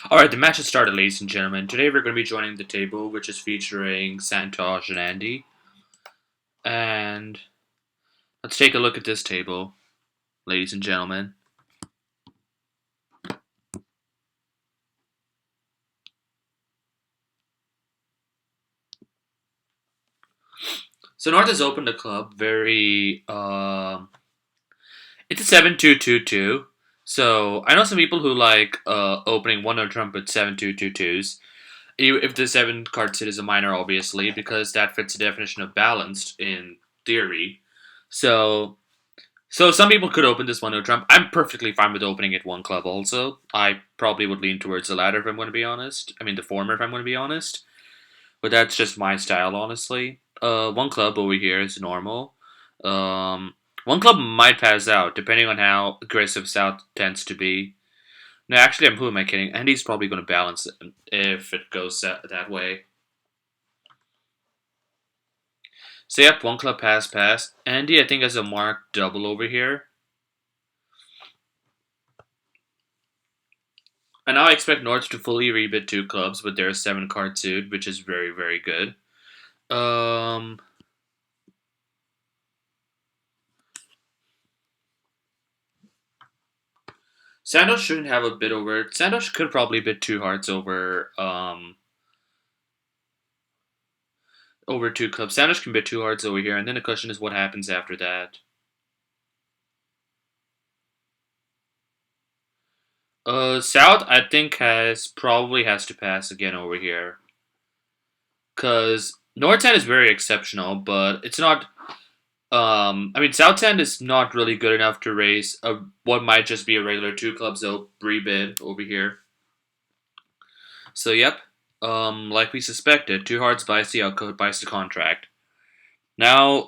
Alright, the match has started, ladies and gentlemen. Today we're going to be joining the table, which is featuring Santosh and Andy. And let's take a look at this table, ladies and gentlemen. So North has opened the club very. It's a 7-2-2-2. So I know some people who like opening one-note trumpet 7-2-2-2s. If the 7 card sit is a minor, obviously, because that fits the definition of balanced in theory. So So some people could open this one-note trump. I'm perfectly fine with opening it one club also. I probably would lean towards the latter if I'm going to be honest. I mean the former if I'm going to be honest. But that's just my style, honestly. One club over here is normal. One club might pass out depending on how aggressive South tends to be. No, actually, who am I kidding? Andy's probably going to balance it if it goes that way. So yep, one club pass. Andy, I think, has a marked double over here. And now I expect North to fully rebid 2 clubs with their 7 card suit, which is very, very good. Um, Sandosh shouldn't have a bid over. Sandosh could probably bid 2 hearts over 2 clubs. Sandosh can bid 2 hearts over here, and then the question is what happens after that. South I think has to pass again over here, cause North End is very exceptional, but it's not. I mean, South End is not really good enough to raise what might just be a regular 2 clubs rebid over here. So yep, like we suspected, 2 hearts buys the outcode, buys the contract. Now,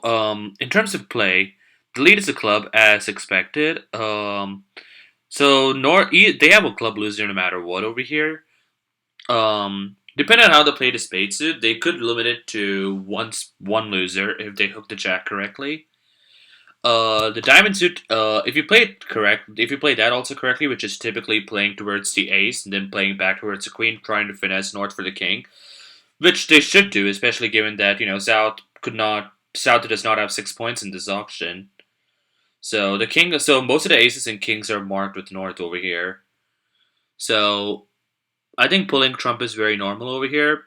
in terms of play, the lead is a club as expected. So they have a club loser no matter what over here. Depending on how they play the spade suit, they could limit it to one loser if they hook the jack correctly. The diamond suit, if you play that also correctly, which is typically playing towards the ace and then playing back towards the queen, trying to finesse North for the king, which they should do, especially given that South does not have 6 points in this auction. So most of the aces and kings are marked with North over here. So I think pulling trump is very normal over here.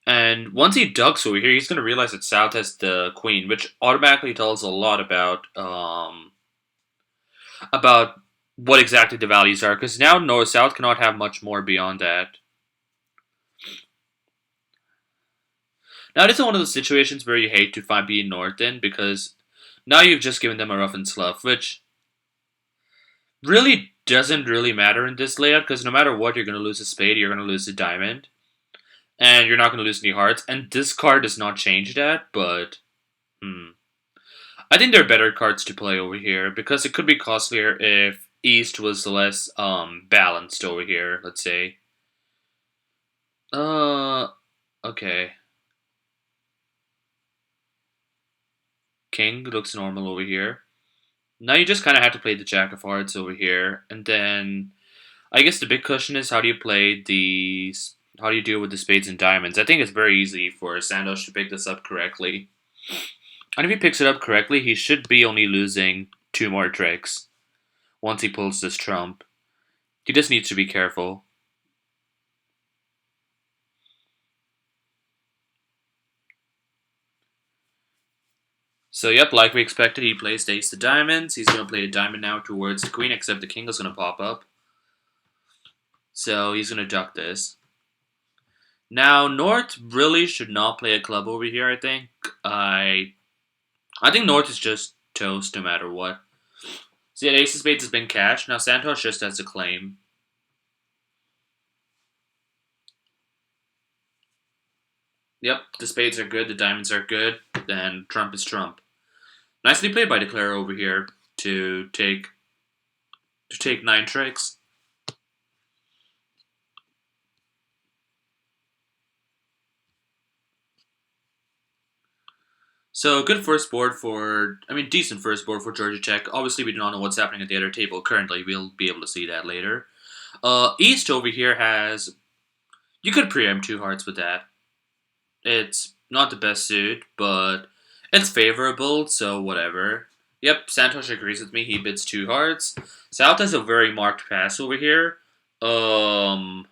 And once he ducks over here, he's going to realize that South has the queen, which automatically tells a lot about what exactly the values are. Because now North South cannot have much more beyond that. Now this is one of those situations where you hate to find being North in because now you've just given them a rough and slough, which really doesn't really matter in this layout because no matter what, you're going to lose a spade, you're going to lose a diamond, and you're not going to lose any hearts. And this card does not change that, but I think there are better cards to play over here because it could be costlier if East was less balanced over here. Let's say. Okay. King looks normal over here. Now you just kind of have to play the Jack of Hearts over here, and then I guess the big question is how do you deal with the spades and diamonds? I think it's very easy for Sandosh to pick this up correctly. And if he picks it up correctly, he should be only losing 2 more tricks once he pulls this trump. He just needs to be careful. So yep, like we expected, he plays the ace of diamonds. He's going to play a diamond now towards the queen, except the king is going to pop up. So he's going to duck this. Now, North really should not play a club over here, I think. I think North is just toast no matter what. See, yeah, ace of spades has been cashed. Now Santos just has to claim. Yep, the spades are good, the diamonds are good, then trump is trump. Nicely played by Declare over here to take 9 tricks. So good first board decent first board for Georgia Tech. Obviously, we do not know what's happening at the other table currently. We'll be able to see that later. East over here has you could preempt two hearts with that. It's not the best suit, but it's favorable, so whatever. Yep, Santosh agrees with me. He bids two hearts. South has a very marked pass over here. Um,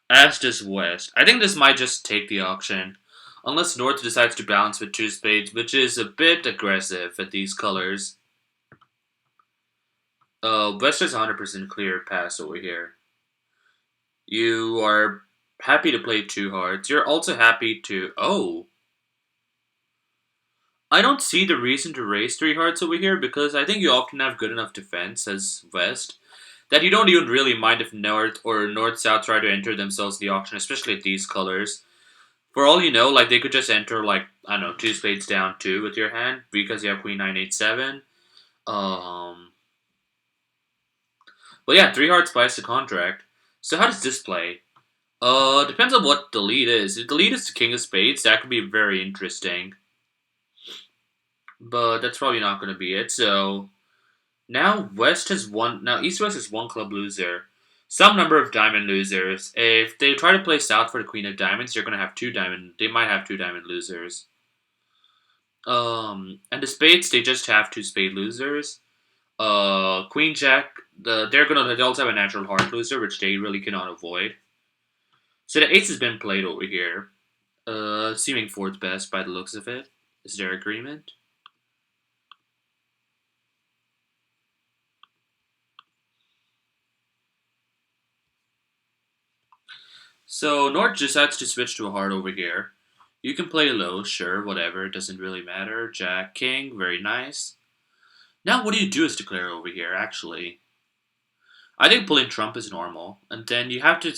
as does West. I think this might just take the auction. Unless North decides to balance with two spades, which is a bit aggressive at these colors. West has 100% clear pass over here. You are happy to play two hearts. You're also happy to. Oh. I don't see the reason to raise three hearts over here because I think you often have good enough defense as West that you don't even really mind if North or North South try to enter themselves the auction, especially at these colors. For all you know, like they could just enter like I don't know two spades down two with your hand because you have Queen 9 8 7. Um, but yeah, three hearts buys the contract. So how does this play? Depends on what the lead is. If the lead is the King of Spades, that could be very interesting. But that's probably not going to be it. So now West has one. Now East West is one club loser. Some number of diamond losers. If they try to play South for the Queen of Diamonds, they're going to have two diamond. They might have two diamond losers. And the spades, they just have two spade losers. Queen Jack. They also have a natural heart loser, which they really cannot avoid. So the ace has been played over here. Seeming fourth best by the looks of it. Is there agreement? So North decides to switch to a heart over here. You can play low, sure, whatever, it doesn't really matter. Jack, King, very nice. Now what do you do as declare over here, actually? I think pulling trump is normal, and then you have to...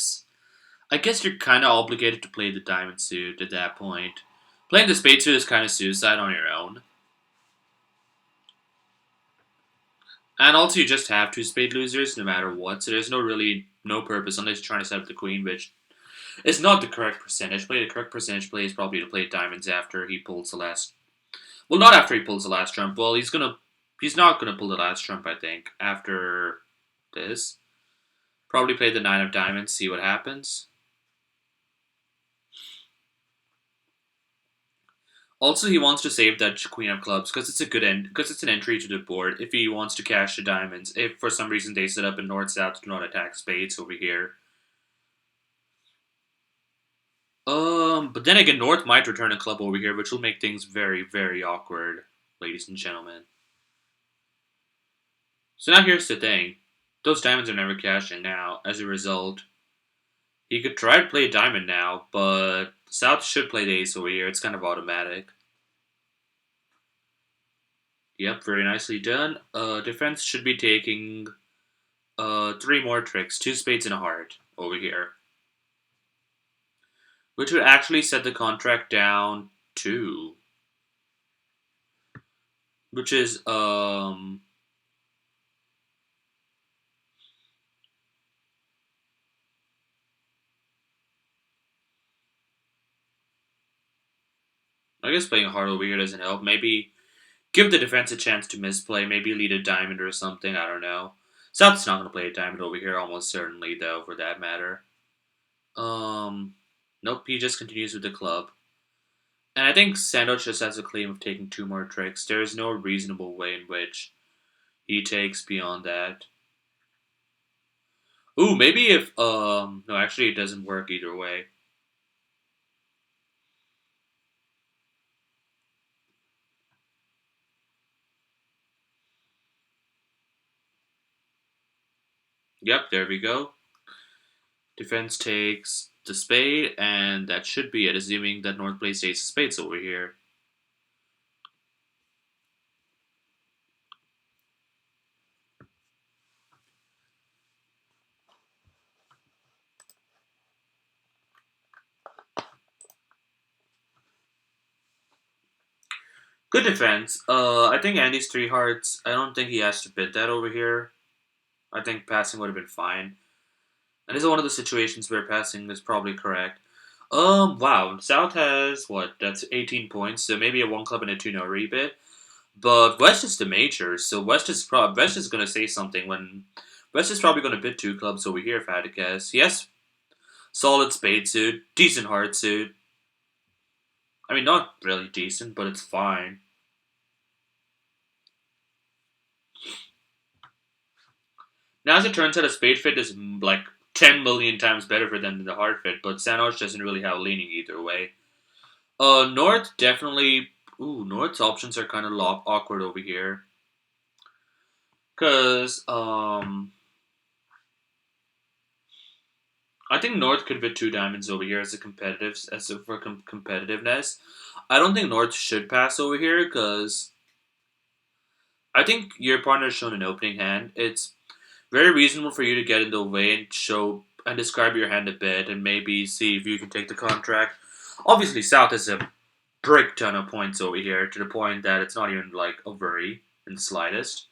I guess you're kind of obligated to play the diamond suit at that point. Playing the spade suit is kind of suicide on your own. And also you just have two spade losers no matter what, so there's no purpose unless you're trying to set up the queen, which is not the correct percentage play. The correct percentage play is probably to play diamonds after he pulls the last... Well, not after he pulls the last trump. Well, he's not gonna pull the last trump, I think, after this. Probably play the 9 of diamonds, see what happens. Also, he wants to save that queen of clubs because it's a good end because it's an entry to the board. If he wants to cash the diamonds, if for some reason they set up in north south to not attack spades over here. But then again, North might return a club over here, which will make things very, very awkward, ladies and gentlemen. So now here's the thing: those diamonds are never cashing now. As a result, he could try to play a diamond now, but South should play the ace over here. It's kind of automatic. Yep, very nicely done. Defense should be taking three more tricks, two spades and a heart over here, which would actually set the contract down to, which is I guess playing a heart over here doesn't help. Maybe give the defense a chance to misplay. Maybe lead a diamond or something. I don't know. South's not going to play a diamond over here, almost certainly, though, for that matter. Um, nope, he just continues with the club. And I think Sandoz just has a claim of taking two more tricks. There is no reasonable way in which he takes beyond that. Ooh, maybe if, no, actually it doesn't work either way. Yep, there we go. Defense takes the spade, and that should be it, assuming that North plays ace of spades over here. Good defense. I think Andy's three hearts. I don't think he has to bid that over here. I think passing would have been fine. And this is one of the situations where passing is probably correct. Wow. South has what? That's 18 points. So maybe a one club and a two no rebid. But West is the major, so West is gonna say something when West is probably going to bid two clubs over here if I had to guess. Yes, solid spade suit, decent heart suit. I mean, not really decent, but it's fine. Now, as it turns out, a spade fit is like 10 million times better for them than the heart fit, but Sanosh doesn't really have a leaning either way. North definitely. Ooh, North's options are kind of awkward over here. Because, I think North could fit two diamonds over here for competitiveness. I don't think North should pass over here because I think your partner has shown an opening hand. It's very reasonable for you to get in the way and show and describe your hand a bit and maybe see if you can take the contract. Obviously, South has a brick ton of points over here to the point that it's not even like a worry in the slightest.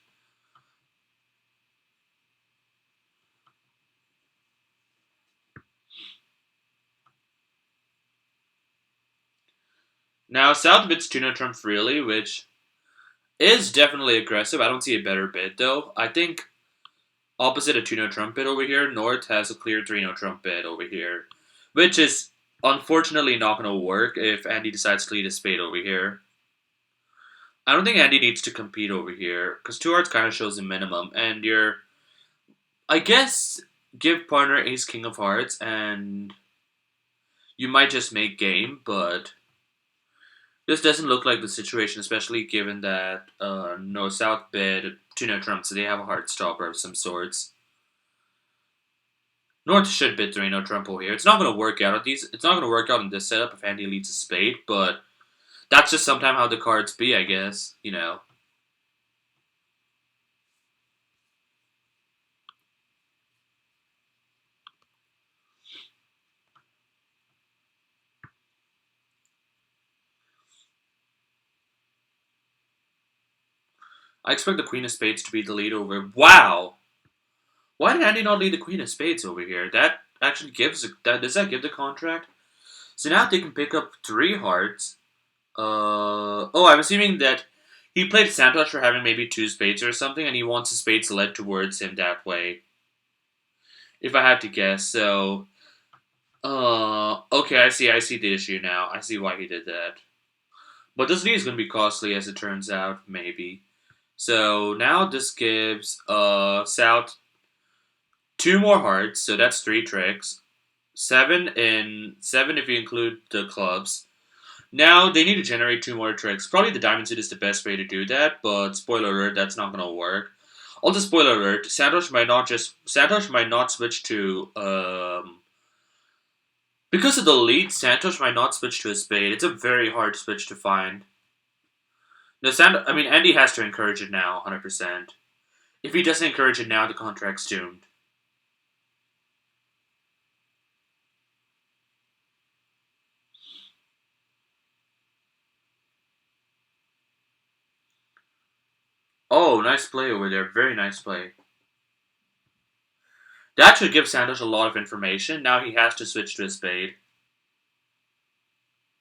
Now, South bids tuna trump freely, which is definitely aggressive. I don't see a better bid though. I think opposite a tuna trump bid over here, North has a clear 3 no trump bid over here, which is unfortunately not going to work if Andy decides to lead a spade over here. I don't think Andy needs to compete over here because two hearts kind of shows the minimum, and you're, I guess, give partner ace king of hearts, and you might just make game, but this doesn't look like the situation, especially given that no South bid to no trump, so they have a hard stopper of some sorts. North should bid three no trump over here. It's not going to work out at these. It's not going to work out in this setup if Andy leads a spade, but that's just sometimes how the cards be, I guess. You know. I expect the Queen of Spades to be the lead over. Wow! Why did Andy not lead the Queen of Spades over here? That actually gives that. Does that give the contract? So now they can pick up three hearts. Oh, I'm assuming that he played Santosh for having maybe two spades or something, and he wants the spades led towards him that way. If I had to guess, so okay, I see the issue now. I see why he did that. But this lead is going to be costly, as it turns out, maybe. So now this gives South two more hearts, so that's three tricks. Seven if you include the clubs. Now they need to generate two more tricks. Probably the diamond suit is the best way to do that, but spoiler alert, that's not gonna work. Also, spoiler alert, Santosh might not switch to because of the lead, Santosh might not switch to a spade. It's a very hard switch to find. No, I mean Andy has to encourage it now, 100%. If he doesn't encourage it now, the contract's doomed. Oh, nice play over there. Very nice play. That should give Santos a lot of information. Now he has to switch to a spade.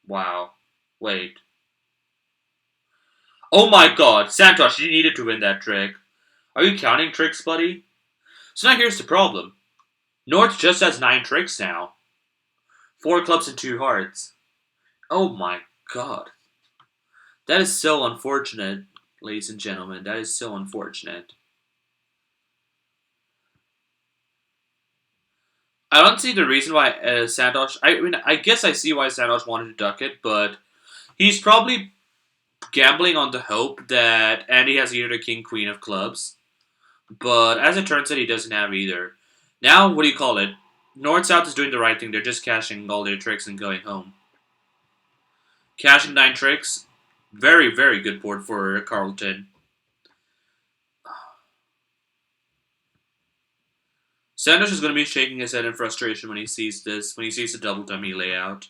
Wow. Wait. Oh my god, Santos, you needed to win that trick. Are you counting tricks, buddy? So now here's the problem. North just has 9 tricks now. 4 clubs and 2 hearts. Oh my god. That is so unfortunate, ladies and gentlemen. That is so unfortunate. I don't see the reason why Santos. I mean, I guess I see why Santos wanted to duck it, but he's probably gambling on the hope that Andy has either the king queen of clubs. But as it turns out, he doesn't have either. Now, what do you call it? North South is doing the right thing. They're just cashing all their tricks and going home. Cashing 9 tricks. Very, very good board for Carleton. Sanders is going to be shaking his head in frustration when he sees this, when he sees the double dummy layout.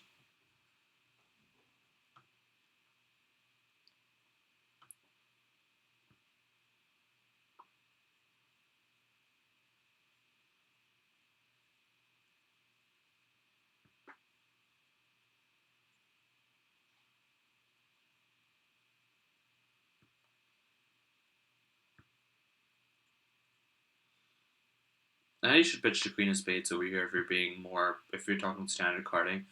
Now you should pitch the queen of spades over here if you're talking standard carding.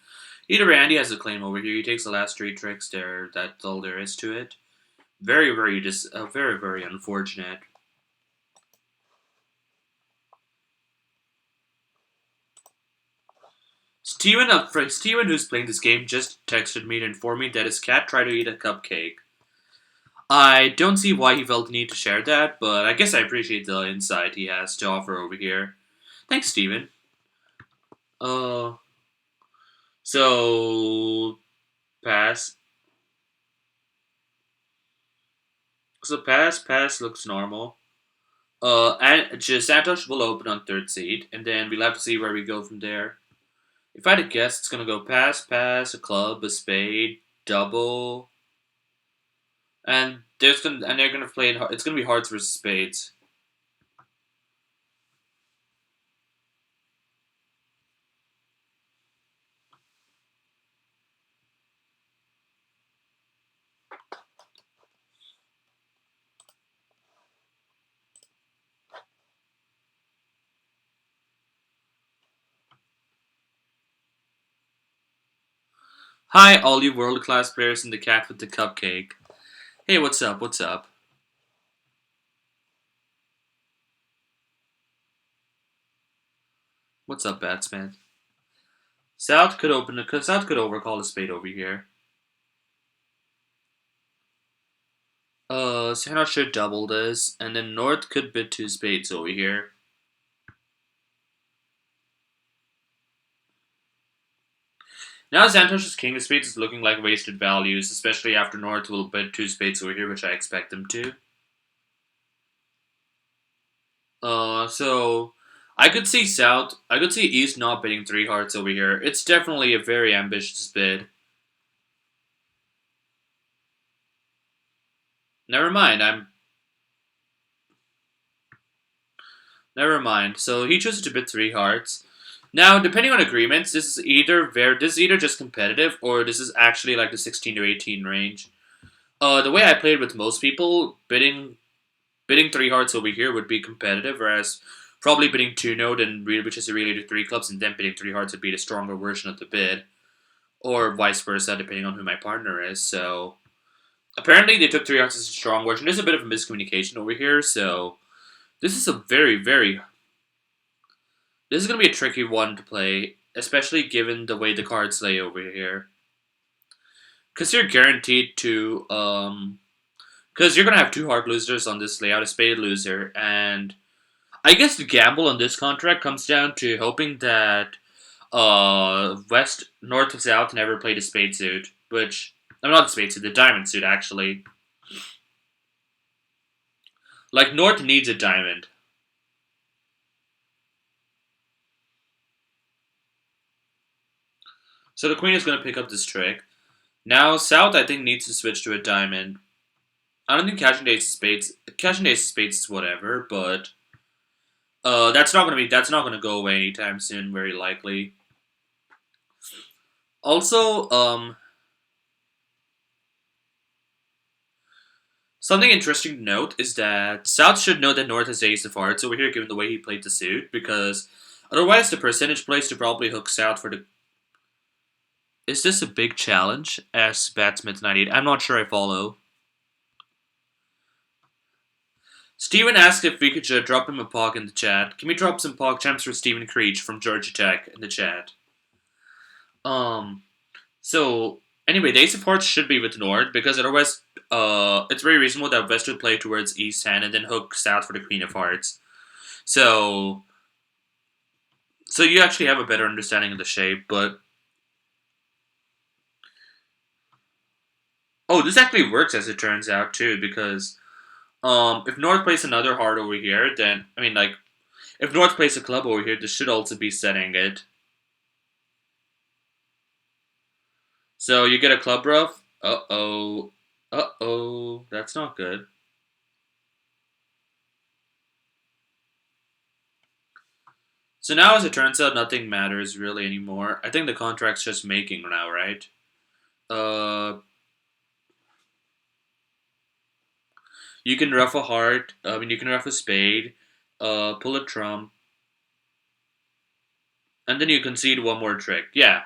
Either way, Andy has a claim over here. He takes the last three tricks there. That's all there is to it. Very, very unfortunate. Steven, who's playing this game, just texted me to inform me that his cat tried to eat a cupcake. I don't see why he felt the need to share that, but I guess I appreciate the insight he has to offer over here. Thanks, Steven. Uh, so pass. Pass looks normal. And just Santos will open on third seed, and then we'll have to see where we go from there. If I had to guess, it's gonna go pass, a club, a spade, double, and they're gonna play it. It's gonna be hearts versus spades. Hi, all you world class players in the cat with the cupcake. Hey, what's up? What's up? What's up, batsman? South could overcall a spade over here. Santa should double this, and then North could bid two spades over here. Now Xantos's king of spades is looking like wasted values, especially after North will bid two spades over here, which I expect them to. So I could see East not bidding three hearts over here. It's definitely a very ambitious bid. Never mind, never mind. So he chooses to bid three hearts. Now, depending on agreements, this is either just competitive or this is actually like the 16 to 18 range. The way I played with most people, bidding three hearts over here would be competitive, whereas probably bidding two note which is really the three clubs, and then bidding three hearts would be the stronger version of the bid, or vice versa, depending on who my partner is. So apparently they took three hearts as a strong version. There's a bit of a miscommunication over here, so this is a this is gonna be a tricky one to play, especially given the way the cards lay over here. Because you're guaranteed to because you're gonna have two hard losers on this layout, a spade loser, and I guess the gamble on this contract comes down to hoping that West, North, or South never played a spade suit, which I'm not the spade suit, the diamond suit actually. Like North needs a diamond. So the queen is gonna pick up this trick. Now South I think needs to switch to a diamond. I don't think catching ace of spades is whatever, but that's not gonna go away anytime soon, very likely. Also, something interesting to note is that South should know that North has ace of hearts over here, given the way he played the suit, because otherwise the percentage plays to probably hook South for the. Is this a big challenge? Asks Batsmith98. I'm not sure I follow. Steven asked if we could drop him a pog in the chat. Can we drop some pog champs for Steven Creech from Georgia Tech in the chat? So anyway, the ace of hearts should be with North because otherwise, it's very reasonable that West would play towards East hand and then hook South for the Queen of Hearts. So, so you actually have a better understanding of the shape, but oh, this actually works as it turns out too because if North plays another heart over here, then I mean like if North plays a club over here, this should also be setting it. So you get a club rough. That's not good. So now, as it turns out, nothing matters really anymore. I think the contract's just making now, right? Uh, you can rough a heart. I mean, you can rough a spade. Pull a trump. And then you concede one more trick. Yeah.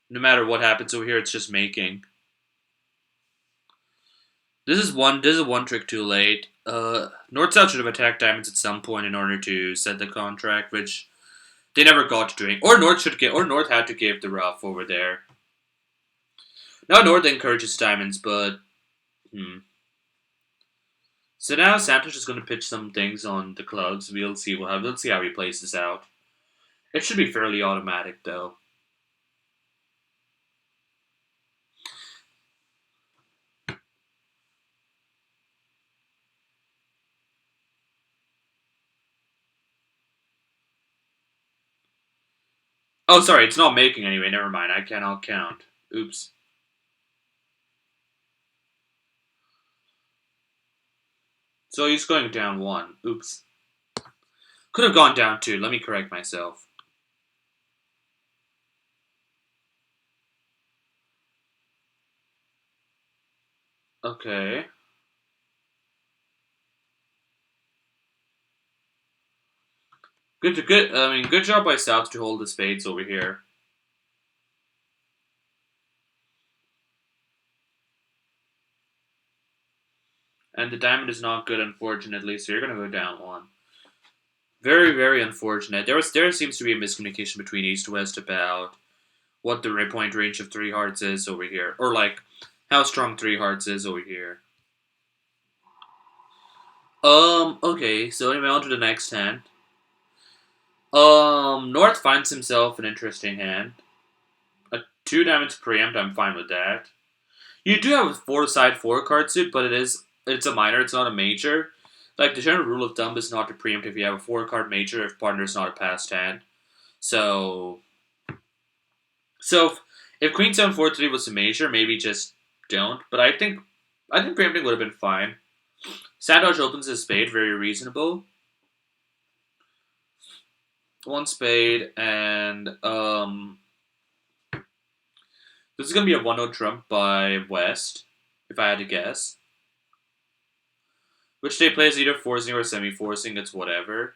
No matter what happens over here, it's just making. This is one trick too late. North South should have attacked diamonds at some point in order to set the contract, which they never got to doing. Or North had to give the rough over there. Now North encourages diamonds, but So now Santos is going to pitch some things on the clubs. We'll see how he plays this out. It should be fairly automatic though. Oh, sorry, it's not making anyway. Never mind. I cannot count. Oops. So he's going down one. Oops. Could have gone down two. Let me correct myself. Okay. Good job by South to hold the spades over here. And the diamond is not good, unfortunately. So you're gonna go down one. Very, very unfortunate. There seems to be a miscommunication between East and West about what the point range of three hearts is over here, or like how strong three hearts is over here. Okay. So anyway, on to the next hand. North finds himself an interesting hand. A two diamonds preempt. I'm fine with that. You do have a four-side four card suit, but it's a minor. It's not a major. Like the general rule of thumb is not to preempt if you have a four card major if partner is not a passed hand. So if Queen 7 4 3 was a major, maybe just don't. But I think preempting would have been fine. Sandosh opens his spade, very reasonable. One spade, and this is gonna be a 1-0 trump by West, if I had to guess. Which they play as either forcing or semi-forcing, it's whatever.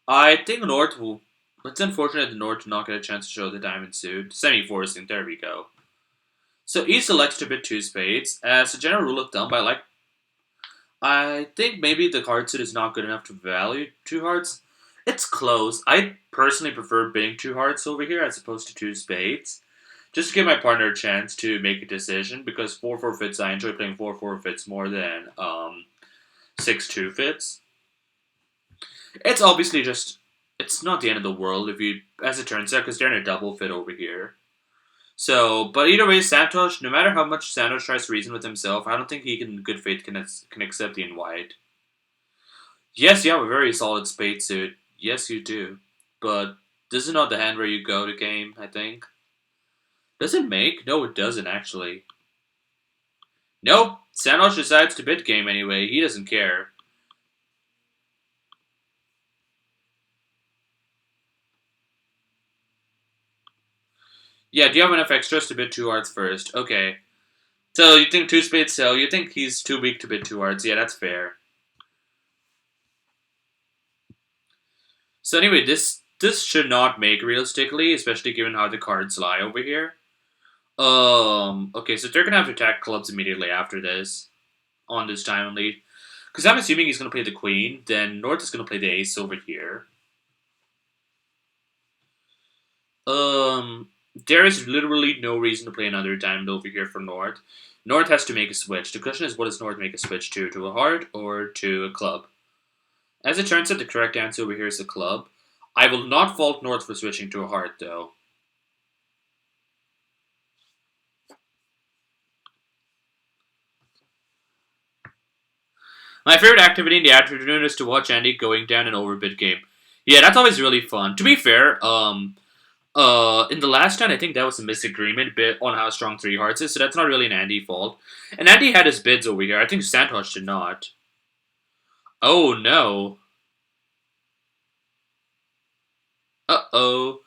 I think North will. It's unfortunate that North did not get a chance to show the diamond suit. Semi-forcing, there we go. So East elects to bid two spades. As a general rule of thumb, I think maybe the card suit is not good enough to value two hearts. It's close. I personally prefer bidding two hearts over here as opposed to two spades. Just to give my partner a chance to make a decision, because 4-4 fits, I enjoy playing 4-4 fits more than 6-2 fits. It's obviously it's not the end of the world if you, as it turns out, because they're in a double fit over here. So, but either way, Santos, no matter how much Santos tries to reason with himself, I don't think he in good faith can accept the in white. Yes, you have a very solid spade suit. Yes, you do. But this is not the hand where you go to game, I think. Does it make? No, it doesn't, actually. Nope. Santos decides to bid game anyway. He doesn't care. Yeah, do you have enough extras to bid two hearts first? Okay. So you think two spades sell? You think he's too weak to bid two hearts? Yeah, that's fair. So anyway, this should not make realistically, especially given how the cards lie over here. Okay, so they're gonna have to attack clubs immediately after this, on this diamond lead. Because I'm assuming he's gonna play the queen, then North is gonna play the ace over here. There is literally no reason to play another diamond over here for North. North has to make a switch. The question is, what does North make a switch to? To a heart or to a club? As it turns out, the correct answer over here is a club. I will not fault North for switching to a heart, though. My favorite activity in the afternoon is to watch Andy going down an overbid game. Yeah, that's always really fun. To be fair, in the last time, I think that was a misagreement bit on how strong three hearts is, so that's not really an Andy fault. And Andy had his bids over here. I think Santos did not. Oh no. Uh-oh.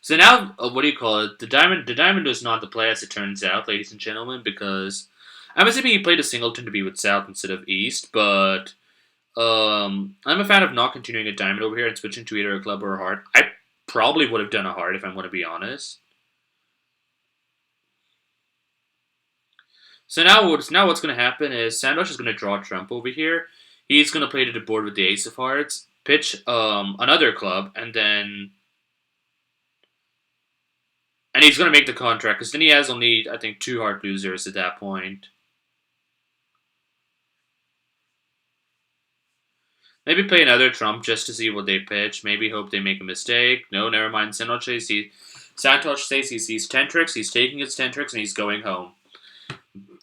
So now, what do you call it? The diamond was not the play, as it turns out, ladies and gentlemen, because I'm assuming he played a singleton to be with South instead of East, but I'm a fan of not continuing a diamond over here and switching to either a club or a heart. I probably would have done a heart if I'm going to be honest. So now what's going to happen is Sandosh is going to draw trump over here. He's going to play to the board with the ace of hearts, pitch another club, and he's going to make the contract because then he has only I think two heart losers at that point. Maybe play another trump just to see what they pitch. Maybe hope they make a mistake. No, never mind. Santosh says he sees 10 tricks. He's taking his 10 tricks and he's going home.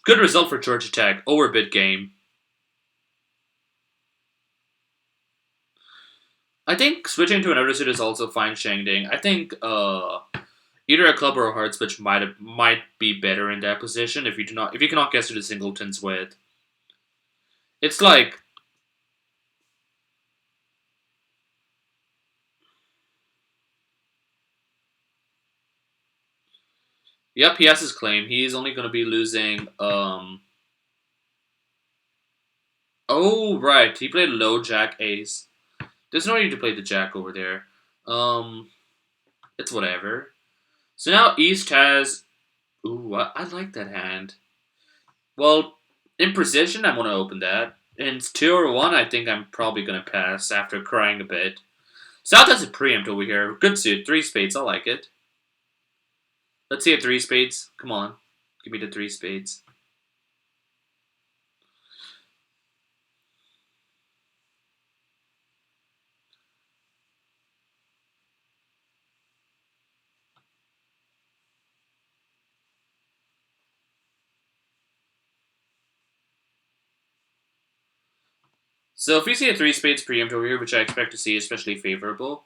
Good result for Georgia Tech. Overbid game. I think switching to another suit is also fine, Shangding. I think either a club or a heart switch might be better in that position if you cannot guess who the singletons with. It's like yep, he has his claim. He's only going to be losing. Oh right, he played low jack ace. There's no need to play the jack over there. It's whatever. So now East has. Ooh, I like that hand. Well, in precision, I'm going to open that. In 2 or 1, I think I'm probably going to pass after crying a bit. South has a preempt over here. Good suit. 3 spades. I like it. Let's see a 3 spades. Come on. Give me the 3 spades. So if we see a 3 spades preempt over here, which I expect to see, especially favorable,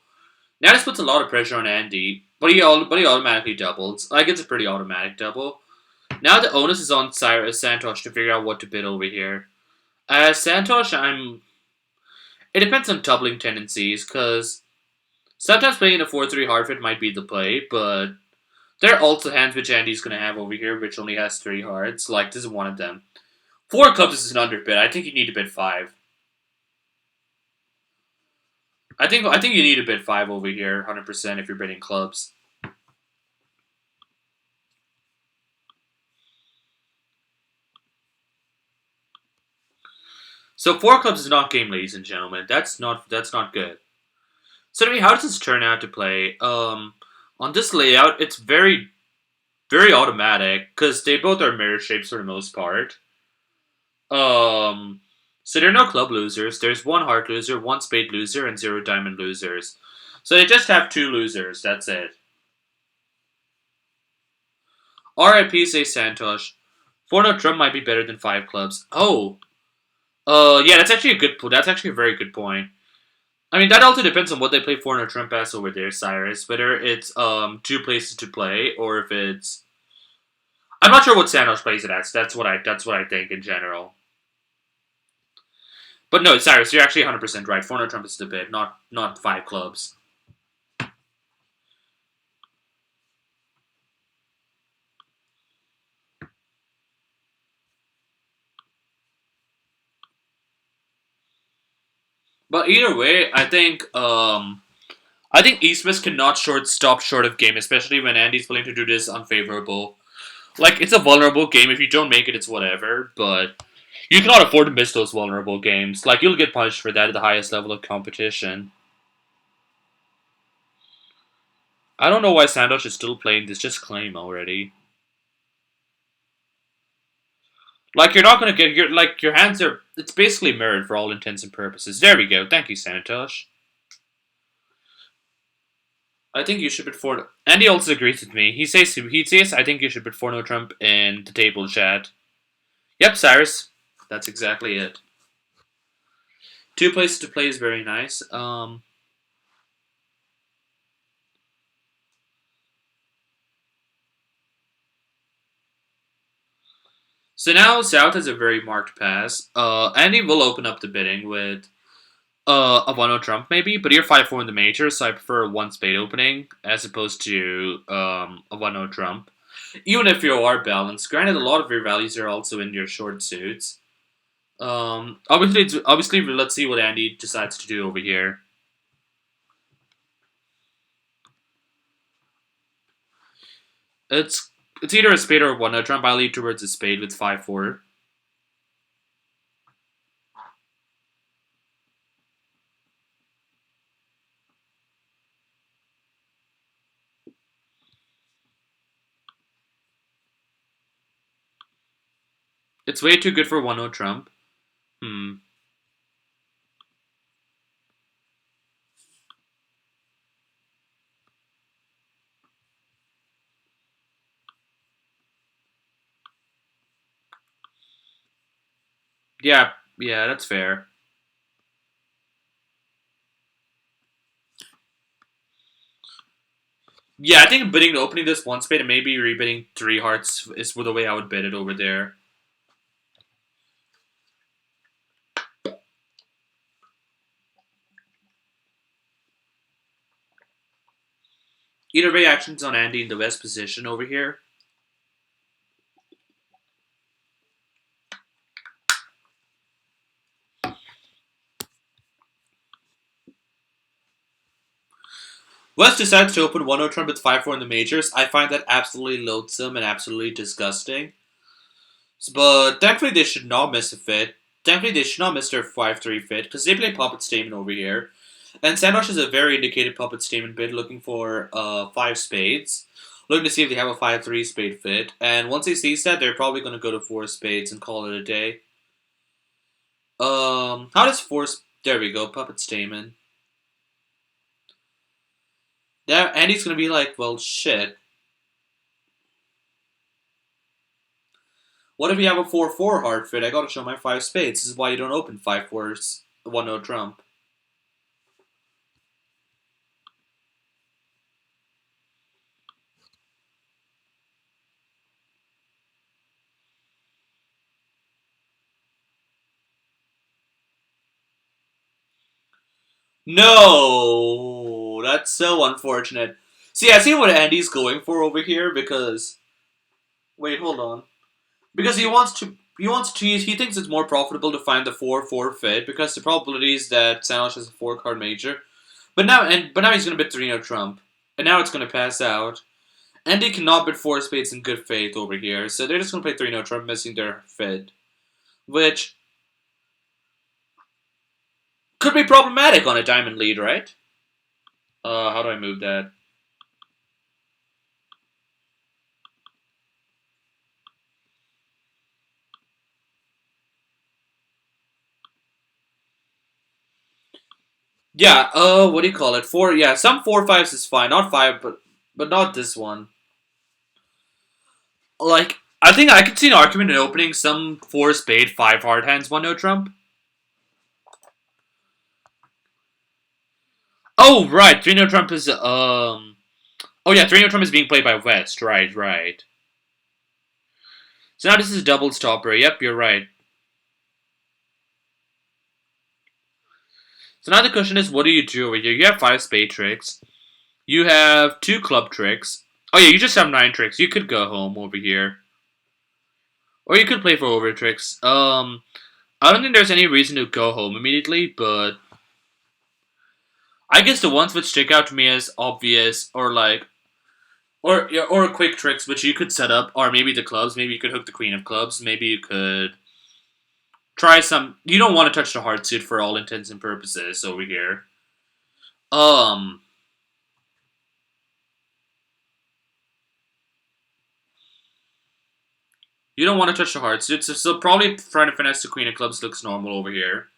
now this puts a lot of pressure on Andy, but he automatically doubles. Like, it's a pretty automatic double. Now the onus is on Santosh to figure out what to bid over here. Santosh, it depends on doubling tendencies, because sometimes playing a 4-3 hard fit might be the play, but there are also hands which Andy's going to have over here, which only has 3 hearts. Like, this is one of them. 4 clubs is an underbid. I think you need to bid 5. I think you need to bid 5 over here, 100% if you're bidding clubs. So 4 clubs is not game, ladies and gentlemen. That's not good. So anyway, how does this turn out to play? On this layout, it's very, very automatic because they both are mirror shapes for the most part. So there are no club losers. There's 1 heart loser, 1 spade loser, and 0 diamond losers. So they just have 2 losers. That's it. R.I.P. say Santosh. 4-no trump might be better than 5 clubs. Oh. Yeah, that's actually that's actually a very good point. I mean, that also depends on what they play 4-no trump as over there, Cyrus. Whether it's 2 places to play or if it's. I'm not sure what Santosh plays it as. That's what I think in general. But no, Cyrus, you're actually 100% right. 4-no trump is the bid, not 5 clubs. But either way, I think East West cannot stop short of game, especially when Andy's willing to do this unfavorable. Like, it's a vulnerable game. If you don't make it, it's whatever. But you cannot afford to miss those vulnerable games. Like, you'll get punished for that at the highest level of competition. I don't know why Sandosh is still playing this. Just claim already. Like, you're not going to get your hands are. It's basically mirrored for all intents and purposes. There we go. Thank you, Santosh. I think you should bid 4. And he also agrees with me. He says I think you should bid 4-no trump in the table chat. Yep, Cyrus. That's exactly it. 2 places to play is very nice. So now South has a very marked pass. Andy will open up the bidding with a 1-0 trump maybe, but you're 5-4 in the major, so I prefer a 1 spade opening as opposed to a 1-0 trump. Even if you are balanced, granted a lot of your values are also in your short suits. Obviously, let's see what Andy decides to do over here. It's it's either a spade or a 1-0 trump. I lead towards a spade with 5-4. It's way too good for 1-0 trump. Hmm. Yeah, yeah, that's fair. Yeah, I think opening this one spade and maybe rebidding 3 hearts is the way I would bet it over there. Either way, actions on Andy in the best position over here. West decides to open 1-0 trump with 5-4 in the majors. I find that absolutely loathsome and absolutely disgusting. But thankfully, they should not miss a fit. Thankfully, they should not miss their 5-3 fit because they play Puppet Stamen over here. And Sandosh is a very indicated Puppet Stamen bid looking for 5 spades. Looking to see if they have a 5-3 spade fit. And once he sees that, they're probably going to go to 4 spades and call it a day. How does 4... There we go, Puppet Stamen. Now, Andy's going to be like, well, shit. What if you have a 4-4 hard fit? I gotta show my 5 spades. This is why you don't open 5-4s, 1-0 trump. No! That's so unfortunate. See, I see what Andy's going for over here because... Wait, hold on. Because he thinks it's more profitable to find the 4-4 fit because the probability is that Sanosh has a 4-card major. But now he's gonna bid 3-0 trump. And now it's gonna pass out. Andy cannot bid 4 spades in good faith over here, so they're just gonna play 3-0 trump, missing their fit. Which could be problematic on a diamond lead, right? How do I move that? Yeah, what do you call it? Some 4-5s is fine. Not 5, but not this one. Like, I think I could see an argument in opening some 4 spade, 5 hard hands, 1-0 trump. Oh, right, 3-0 trump is, Oh yeah, 3-0 trump is being played by West. Right, right. So now this is double stopper. Yep, you're right. So now the question is, what do you do over here? You have 5 spade tricks. You have 2 club tricks. Oh yeah, you just have 9 tricks. You could go home over here. Or you could play for over tricks. I don't think there's any reason to go home immediately, but I guess the ones which stick out to me as obvious or quick tricks which you could set up are maybe the clubs. Maybe you could hook the queen of clubs. Maybe you could try some. You don't want to touch the heart suit for all intents and purposes over here. Um, you don't want to touch the heart suit, so probably trying to finesse the queen of clubs looks normal over here.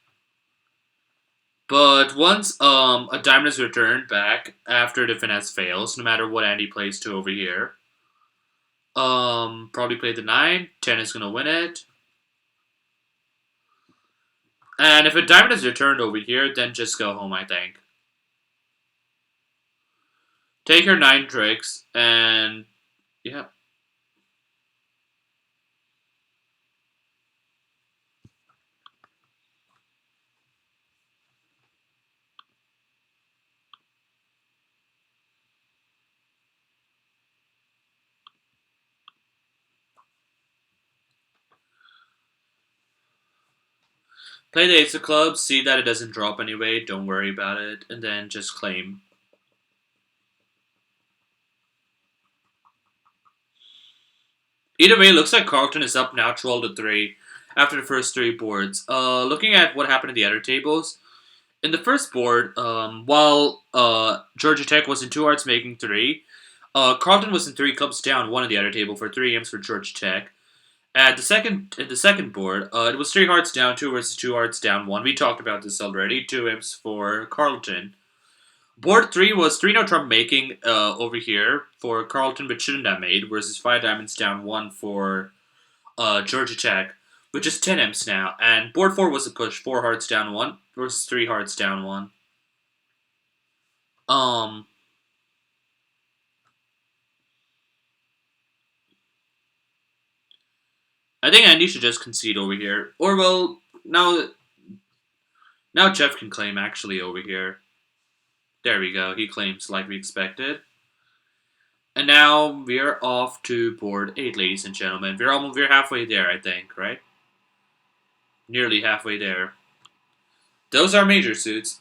But once a diamond is returned back after the finesse fails, no matter what Andy plays to over here, probably play the 9. 10 is gonna win it. And if a diamond is returned over here, then just go home, I think. Take your 9 tricks, and yeah. Play the ace of clubs, see that it doesn't drop anyway, don't worry about it, and then just claim. Either way, it looks like Carleton is up now 12-3 after the first three boards. Looking at what happened in the other tables, in the first board, while Georgia Tech was in two hearts making three, Carleton was in three clubs down one in the other table for 3 M's for Georgia Tech. At the second board, it was three hearts down two versus two hearts down one. We talked about this already. 2 M's for Carleton. Board three was 3 no trump making over here for Carleton, but shouldn't have made versus five diamonds down one for Georgia Tech, which is 10 M's now. And board four was a push, four hearts down one versus three hearts down one. Um, I think Andy should just concede over here, or well, now Jeff can claim actually over here. There we go. He claims like we expected. And now we're off to board 8, ladies and gentlemen. We're halfway there, I think, right? Nearly halfway there. Those are major suits.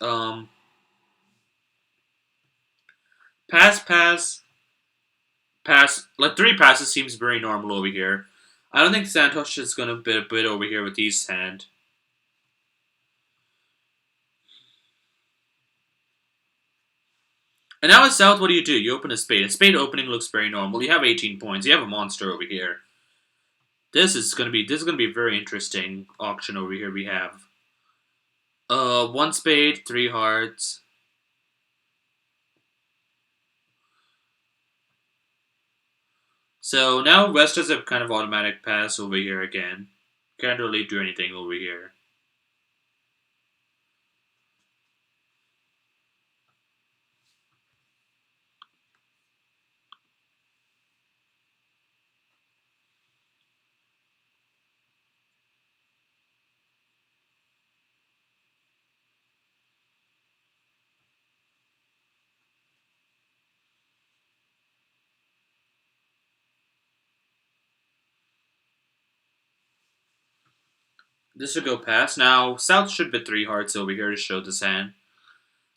Pass, pass, pass. Like three passes seems very normal over here. I don't think Santos is gonna bid over here with East hand. And now at South, what do? You open a spade. A spade opening looks very normal. You have 18 points. You have a monster over here. This is gonna be a very interesting auction over here. We have one spade, three hearts. So now West has a kind of automatic pass over here again. Can't really do anything over here. This should go past. Now, South should bid three hearts over here to show this hand.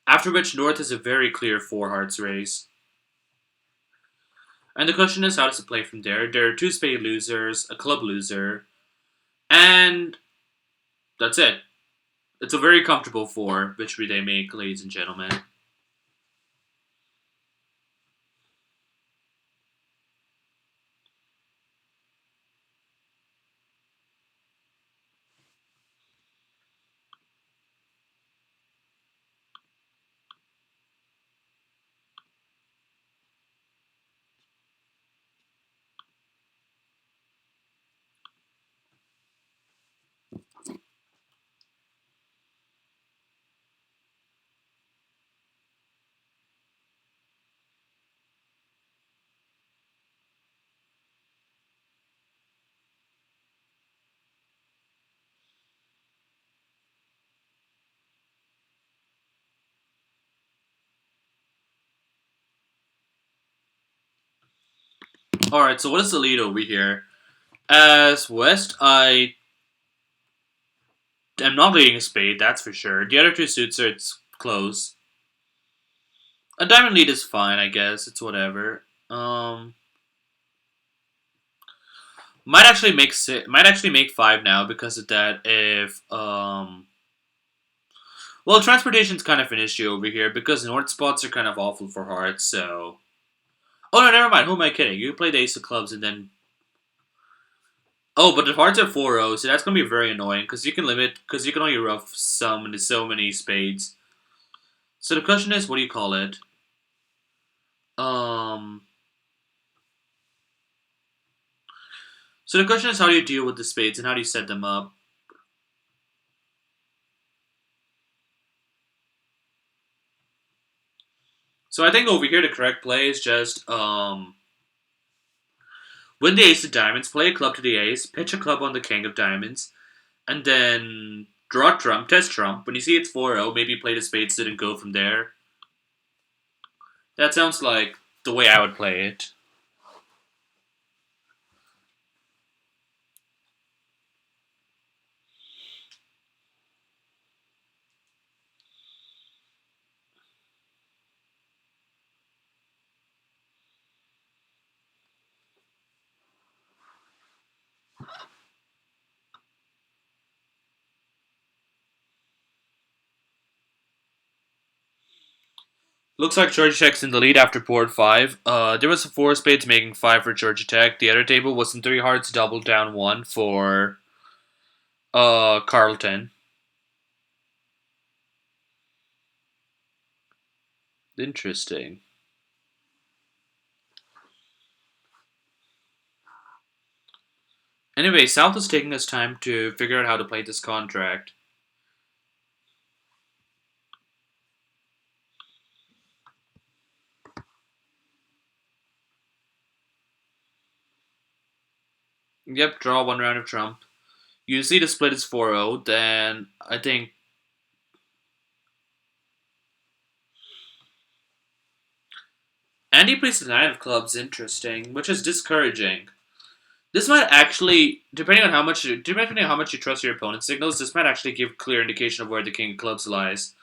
After which, North has a very clear four hearts raise. And the question is, how does it play from there? There are two spade losers, a club loser, and that's it. It's a very comfortable four, which they make, ladies and gentlemen. Alright, so what is the lead over here? As West, I am not leading a spade, that's for sure. The other two suits are it's close. A diamond lead is fine, I guess. It's whatever. Might actually make five now because of that. If well, transportation's kind of an issue over here because north spots are kind of awful for hearts. So, oh no, never mind. Who am I kidding? You play the ace of clubs and then but the hearts are 4-0, so that's gonna be very annoying because you can only rough so many spades. So the question is, what do you call it? Um. So the question is, how do you deal with the spades and how do you set them up? So I think over here the correct play is just win the ace of diamonds, play a club to the ace, pitch a club on the king of diamonds, and then draw trump, test trump. When you see it's 4-0, maybe play the spades and go from there. That sounds like the way I would play it. Looks like Georgia Tech's in the lead after board 5. There was a 4 spades making 5 for Georgia Tech. The other table was some 3 hearts double down 1 for Carleton. Interesting. Anyway, South is taking his time to figure out how to play this contract. Yep, draw 1 round of trump. You see the split is 4-0, then I think... Andy plays the 9 of clubs, interesting, which is discouraging. This might actually, depending on how much you trust your opponent's signals, this might actually give clear indication of where the king of clubs lies.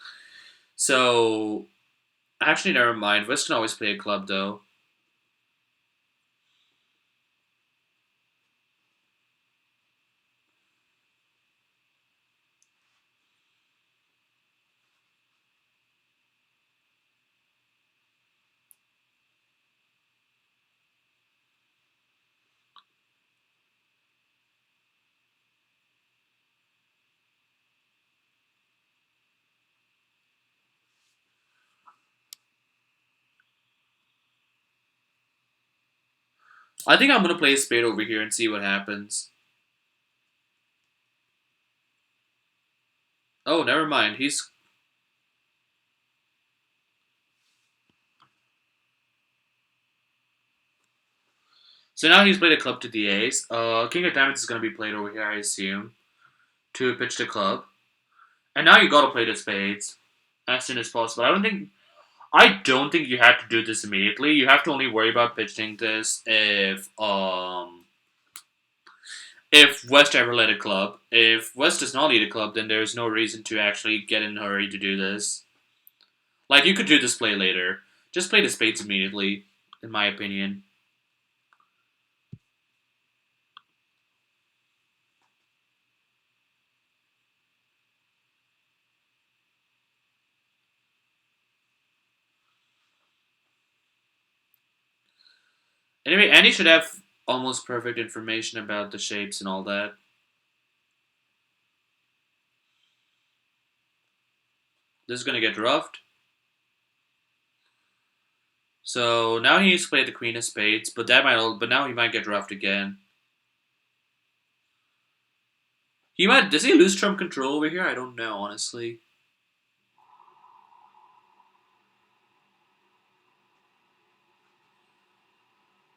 So, actually, never mind. West can always play a club, though. I think I'm going to play a spade over here and see what happens. Oh, never mind. So now he's played a club to the ace. King of diamonds is going to be played over here, I assume, to pitch the club. And now you got to play the spades as soon as possible. I don't think you have to do this immediately. You have to only worry about pitching this if West ever led a club. If West does not lead a club, then there's no reason to actually get in a hurry to do this. Like, you could do this play later. Just play the spades immediately, in my opinion. Anyway, Andy should have almost perfect information about the shapes and all that. This is going to get roughed. So now he needs to play the queen of spades, but now he might get roughed again. Does he lose trump control over here? I don't know, honestly.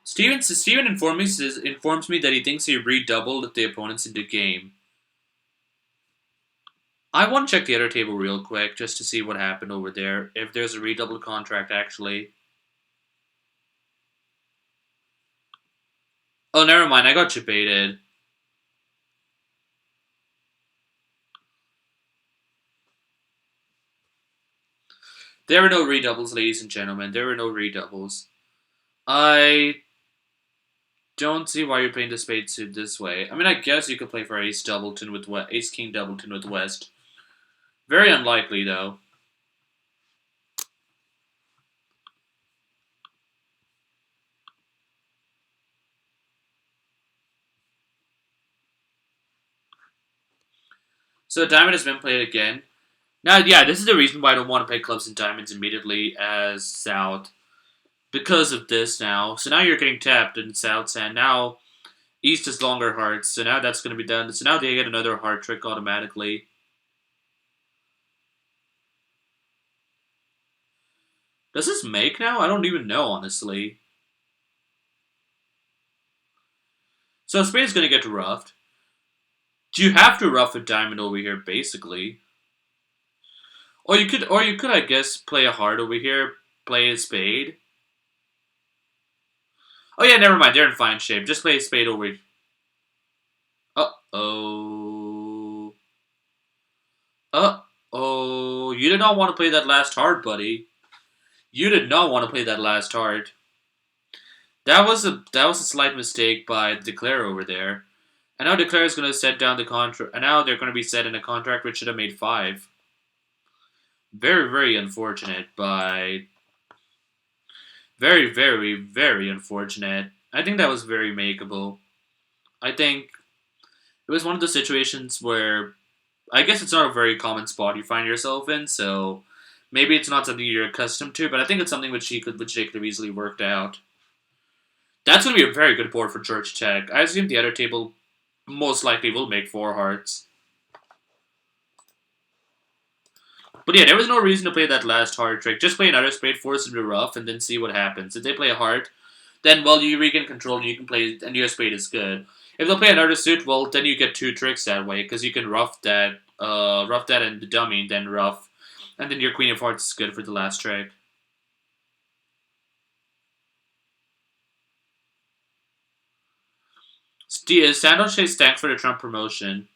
Steven informs me that he thinks he redoubled the opponents into game. I want to check the other table real quick just to see what happened over there. If there's a redoubled contract, actually. Oh, never mind. I got baited. There were no redoubles, ladies and gentlemen. There were no redoubles. I don't see why you're playing the spade suit this way. I mean, I guess you could play for ace Doubleton with ace king Doubleton with West. Very unlikely, though. So diamond has been played again. Now, yeah, this is the reason why I don't want to play clubs and diamonds immediately as South. Because of this now. So now you're getting tapped in South's hand. Now East is longer hearts. So now that's going to be done. So now they get another heart trick automatically. Does this make now? I don't even know, honestly. So spade is going to get roughed. Do you have to rough a diamond over here, basically? Or you could, I guess, play a heart over here, play a spade. Oh yeah, never mind. They're in fine shape. Just play a spade over here. Uh-oh. Uh-oh. You did not want to play that last heart, buddy. You did not want to play that last heart. That was a slight mistake by Declare over there. And now Declare is going to set down the contract. And now they're going to be set in a contract which should have made 5. Very, very unfortunate by Very, very, very unfortunate. I think that was very makeable. I think it was one of those situations where I guess it's not a very common spot you find yourself in, so maybe it's not something you're accustomed to, but I think it's something which they could have easily worked out. That's going to be a very good board for George Tech. I assume the other table most likely will make four hearts. But yeah, there was no reason to play that last heart trick. Just play another spade, force them to rough, and then see what happens. If they play a heart, then well you regain control and you can play and your spade is good. If they'll play another suit, well then you get two tricks that way because you can rough that and the dummy, then rough, and then your queen of hearts is good for the last trick. Sandoz says thanks for the Trump promotion.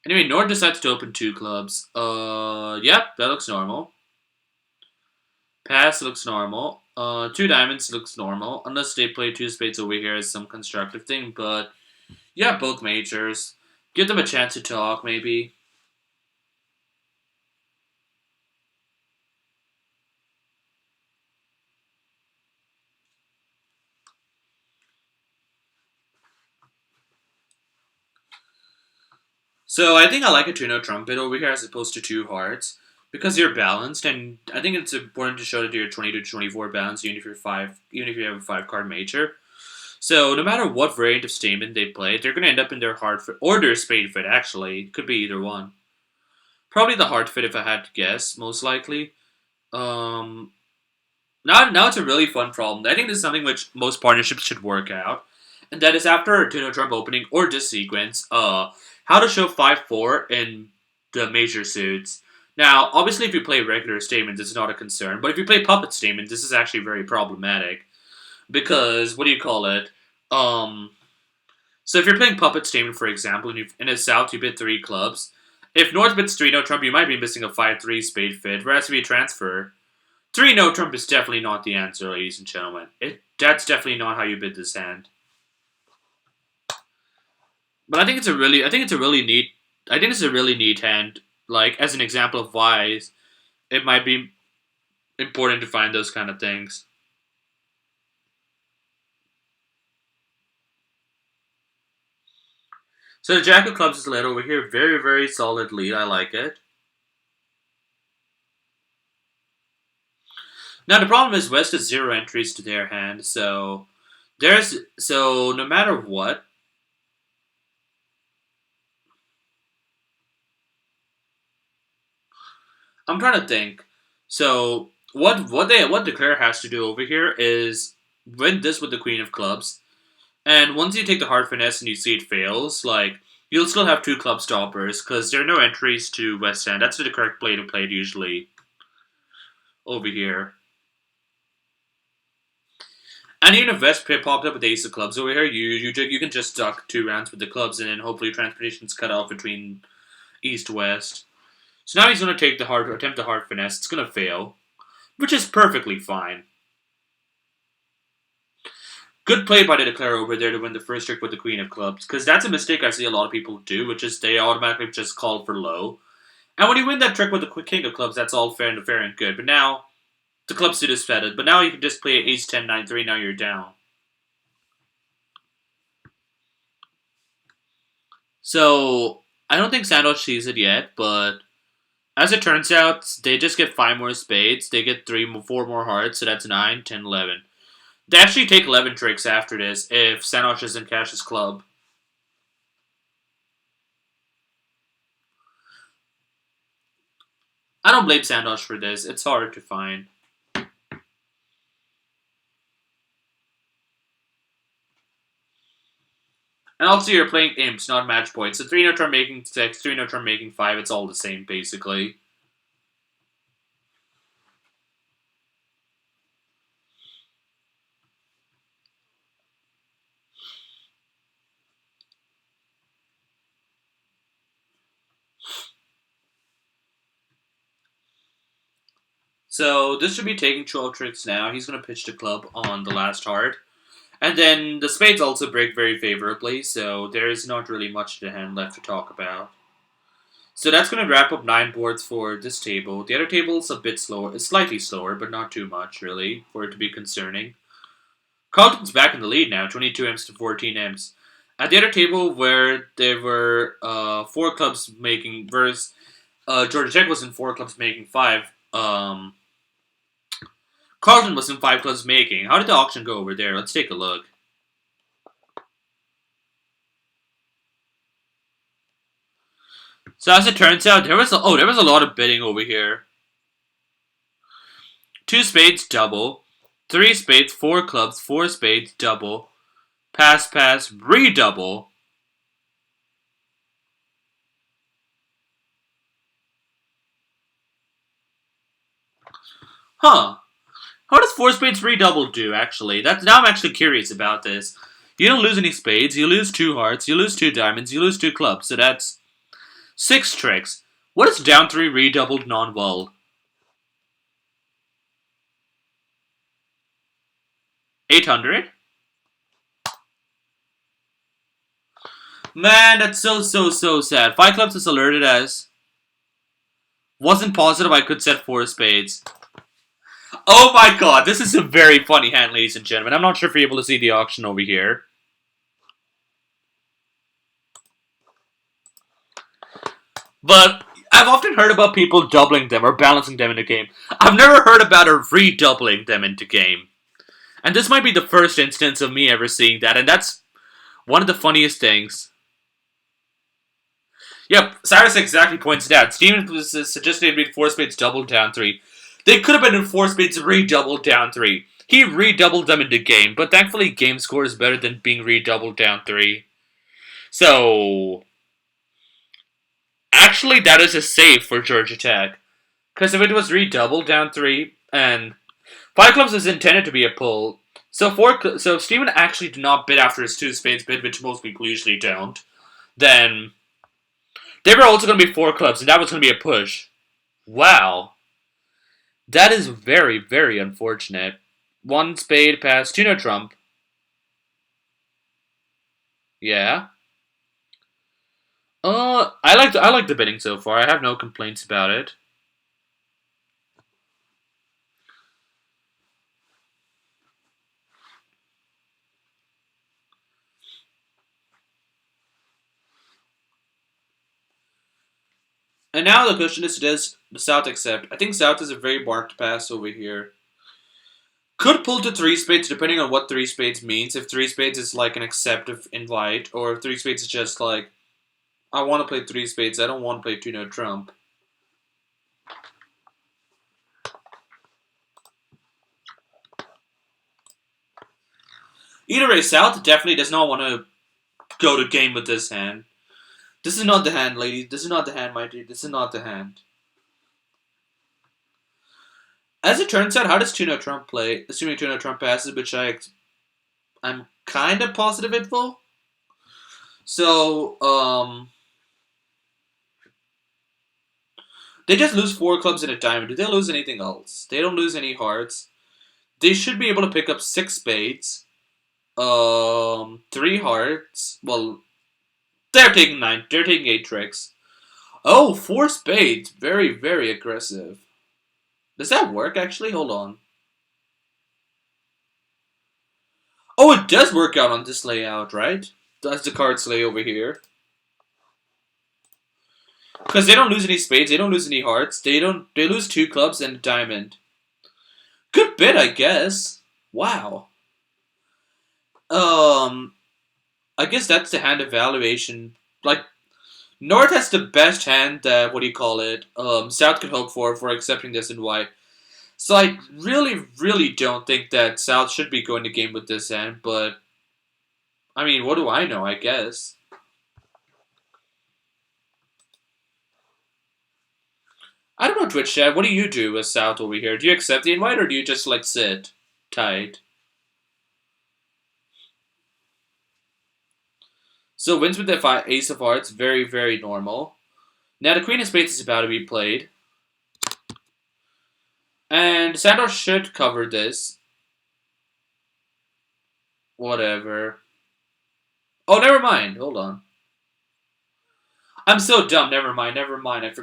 Anyway, Nord decides to open two clubs. Yep, that looks normal. Pass looks normal. Two diamonds looks normal, unless they play two spades over here as some constructive thing. But yeah, both majors. Give them a chance to talk, maybe. So I think I like a two-note trumpet over here as opposed to two hearts because you're balanced, and I think it's important to show that you're 20 to 24 balanced, even if you have a five-card major. So no matter what variant of statement they play, they're going to end up in their hard fit or their spade fit. Actually, could be either one. Probably the hard fit if I had to guess, most likely. Um, now it's a really fun problem. I think this is something which most partnerships should work out, and that is after a two-note trump opening or this sequence. How to show 5-4 in the major suits. Now, obviously, if you play regular statements, it's not a concern. But if you play puppet statements, this is actually very problematic because what do you call it? Um, so if you're playing puppet statement, for example, and in a south you bid three clubs. If North bids three no trump, you might be missing a 5-3 spade fit. Whereas if you transfer, three no trump is definitely not the answer, ladies and gentlemen. That's definitely not how you bid this hand. But I think it's a really neat hand. Like as an example of why it might be important to find those kind of things. So the Jack of Clubs is led over here. Very, very solid lead. I like it. Now the problem is West has zero entries to their hand, so no matter what, I'm trying to think. So what Declare has to do over here is win this with the Queen of Clubs, and once you take the hard finesse and you see it fails, like you'll still have two club stoppers because there are no entries to West End. That's the correct play to play usually over here. And even if West popped up with Ace of Clubs over here, you can just duck two rounds with the clubs, and then hopefully transportation's cut off between East West. So now he's going to attempt the hard finesse. It's going to fail, which is perfectly fine. Good play by the Declare over there to win the first trick with the Queen of Clubs, because that's a mistake I see a lot of people do, which is they automatically just call for low. And when you win that trick with the King of Clubs, that's all fair and good. But now the club suit is fettered. But now you can just play Ace 10 9 3. Now you're down. So I don't think Sandoz sees it yet, but as it turns out, they just get five more spades. They get four more hearts, so that's 9, 10, 11. They actually take 11 tricks after this if Sandoz doesn't cash his club. I don't blame Sandoz for this. It's hard to find. And also, you're playing imps, not match points. So 3 no turn making 6, 3 no turn making 5, it's all the same, basically. So this should be taking 12 tricks now. He's going to pitch the club on the last heart. And then the spades also break very favorably, so there's not really much to the hand left to talk about. So that's going to wrap up 9 boards for this table. The other table is a bit slower. It's slightly slower, but not too much, really, for it to be concerning. Carleton's back in the lead now, 22 M's to 14 M's. At the other table, where there were 4 clubs making, versus Georgia Tech was in 4 clubs making 5. Carleton was in 5 clubs making. How did the auction go over there? Let's take a look. So as it turns out, there was a lot of bidding over here. 2 spades, double. 3 spades, 4 clubs, 4 spades, double. Pass, pass, redouble. Huh. How does 4 spades redouble do, actually? Now I'm actually curious about this. You don't lose any spades, you lose 2 hearts, you lose 2 diamonds, you lose 2 clubs, so that's 6 tricks. What is down 3 redoubled non-wall? 800? Man, that's so sad. 5 clubs is alerted as wasn't positive I could set 4 spades. Oh my god, this is a very funny hand, ladies and gentlemen. I'm not sure if you're able to see the auction over here. But I've often heard about people doubling them or balancing them in a game. I've never heard about a redoubling them into game. And this might be the first instance of me ever seeing that, and that's one of the funniest things. Yep, Cyrus exactly points it out. Steven was suggested to be 4 spades doubled down 3. They could have been in 4 spades redoubled down 3. He redoubled them into game, but thankfully game score is better than being redoubled down 3. So, actually that is a save for Georgia Tech. Because if it was redoubled down 3, and 5 clubs is intended to be a pull, so Steven actually did not bid after his 2 spades bid, which most people usually don't, then they were also going to be 4 clubs, and that was going to be a push. Wow. That is very unfortunate. 1 spade pass, 2 no trump. Yeah. I like the bidding so far. I have no complaints about it. And now the question is, does the South accept? I think South is a very marked pass over here. Could pull to 3 spades depending on what 3 spades means. If 3 spades is like an acceptive invite, or if 3 spades is just like, I want to play 3 spades, I don't want to play 2 no trump. Either way, South definitely does not want to go to game with this hand. This is not the hand, ladies. This is not the hand, my dear. This is not the hand. As it turns out, how does 2 no trump play? Assuming 2 no trump passes, which I'm kind of positive it will. So, they just lose 4 clubs and a diamond. Do they lose anything else? They don't lose any hearts. They should be able to pick up 6 spades. 3 hearts. Well, they're taking 9. They're taking 8 tricks. Oh, 4 spades. Very aggressive. Does that work, actually? Hold on. Oh, it does work out on this layout, right? That's the cards lay over here. Because they don't lose any spades, they don't lose any hearts, they lose 2 clubs and a diamond. Good bid, I guess. Wow. I guess that's the hand evaluation. Like, North has the best hand that, what do you call it, South could hope for accepting this in white. So I really don't think that South should be going to game with this hand, but, I mean, what do I know, I guess. I don't know, Twitch chat, what do you do with South over here? Do you accept the invite, or do you just, like, sit tight? So wins with the ace of hearts, very normal. Now the queen of spades is about to be played. And Sandor should cover this. Whatever. Oh, never mind. Hold on. I'm so dumb. Never mind. Never mind.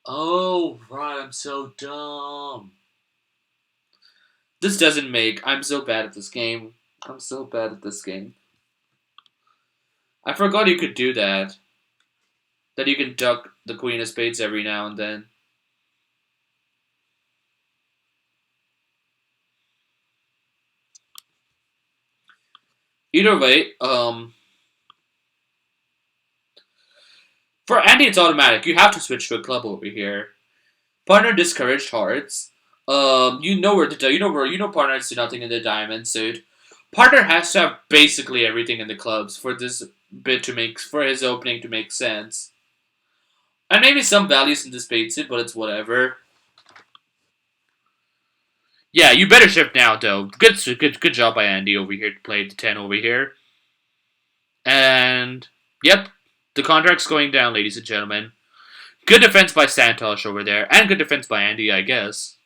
Oh, right. I'm so dumb. This doesn't make. I'm so bad at this game. I'm so bad at this game. I forgot you could do that. That you can duck the queen of spades every now and then. Either way, for Andy it's automatic. You have to switch to a club over here. Partner discouraged hearts. You know where you know partner has to do nothing in the diamond suit. Partner has to have basically everything in the clubs for this bit to make for his opening to make sense. And maybe some values in the spade suit, but it's whatever. Yeah, you better shift now, though. Good job by Andy over here to play the 10 over here. And, yep, the contract's going down, ladies and gentlemen. Good defense by Santosh over there, and good defense by Andy, I guess.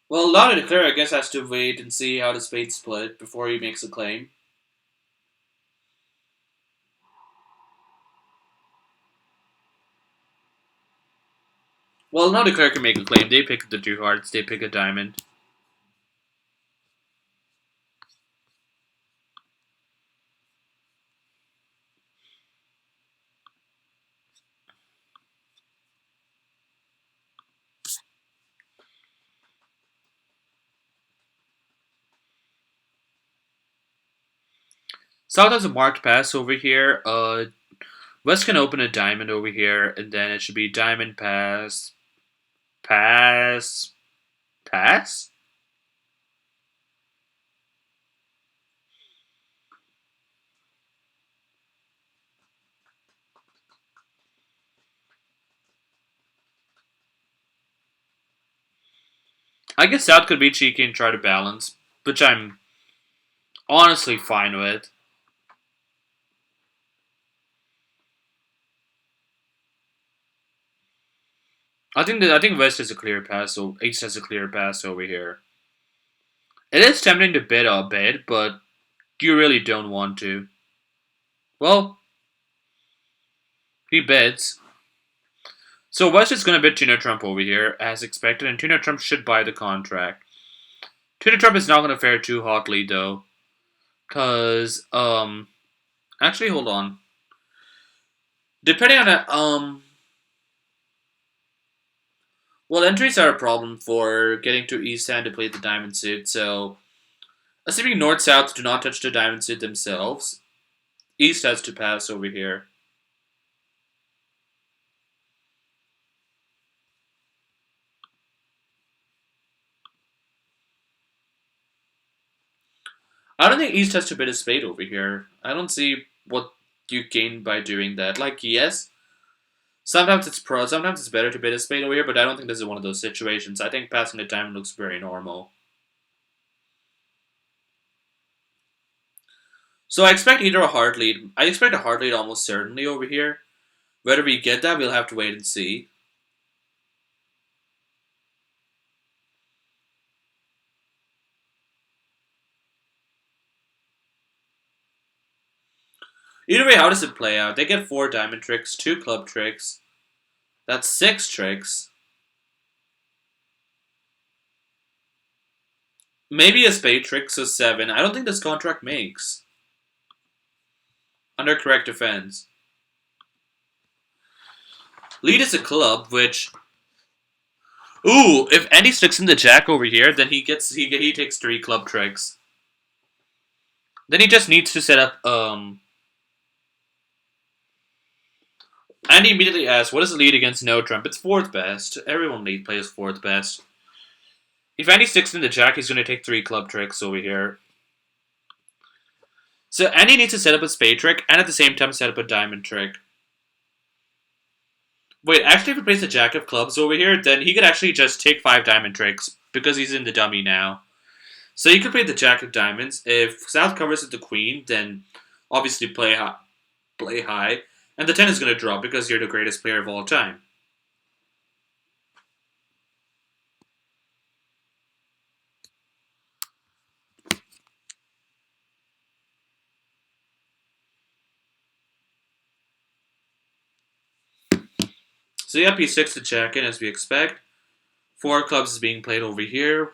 Well, Lana Declare, I guess, has to wait and see how the spades split before he makes a claim. Well, Lana Declare can make a claim. They pick the two hearts, they pick a diamond. South has a marked pass over here. West can open a diamond over here, and then it should be diamond pass, pass, pass. I guess South could be cheeky and try to balance, which I'm honestly fine with. I think West has a clear pass, so East has a clear pass over here. It is tempting to bid a bit, but you really don't want to. Well, he bids. So West is going to bid Tuna Trump over here, as expected, and Tuna Trump should buy the contract. Tuna Trump is not going to fare too hotly, though. Because, actually, hold on. Depending on it, well, entries are a problem for getting to East Hand to play the diamond suit, so assuming North South do not touch the diamond suit themselves, East has to pass over here. I don't think East has to bid a spade over here. I don't see what you gain by doing that. Like, yes, sometimes it's better to bid a spade over here, but I don't think this is one of those situations. I think passing a diamond looks very normal. So I expect either a hard lead. I expect a hard lead almost certainly over here. Whether we get that, we'll have to wait and see. Either way, how does it play out? They get 4 diamond tricks, 2 club tricks. That's 6 tricks. Maybe a spade trick, so 7. I don't think this contract makes. Under correct defense. Lead is a club, which... Ooh, if Andy sticks in the jack over here, then he takes 3 club tricks. Then he just needs to set up, And he immediately asks, what is the lead against no trump? It's fourth best. Everyone lead plays fourth best. If Andy sticks in the jack, he's going to take 3 club tricks over here. So Andy needs to set up a spade trick and at the same time set up a diamond trick. Wait, actually if he plays the jack of clubs over here, then he could actually just take 5 diamond tricks because he's in the dummy now. So you could play the jack of diamonds. If South covers with the queen, then obviously play high. And the 10 is going to drop because you're the greatest player of all time. So yep, he sticks the jack in as we expect. 4 clubs is being played over here.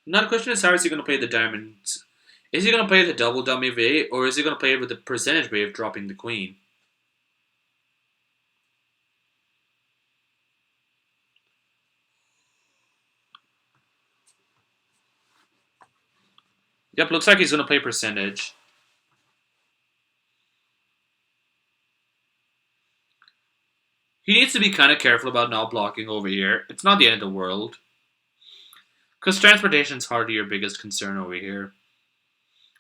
Now the question is, how is he going to play the diamonds? Is he going to play the double dummy way, or is he going to play it with the percentage way of dropping the queen? Yep, looks like he's going to play percentage. He needs to be kind of careful about not blocking over here. It's not the end of the world. Because transportation's hardly your biggest concern over here.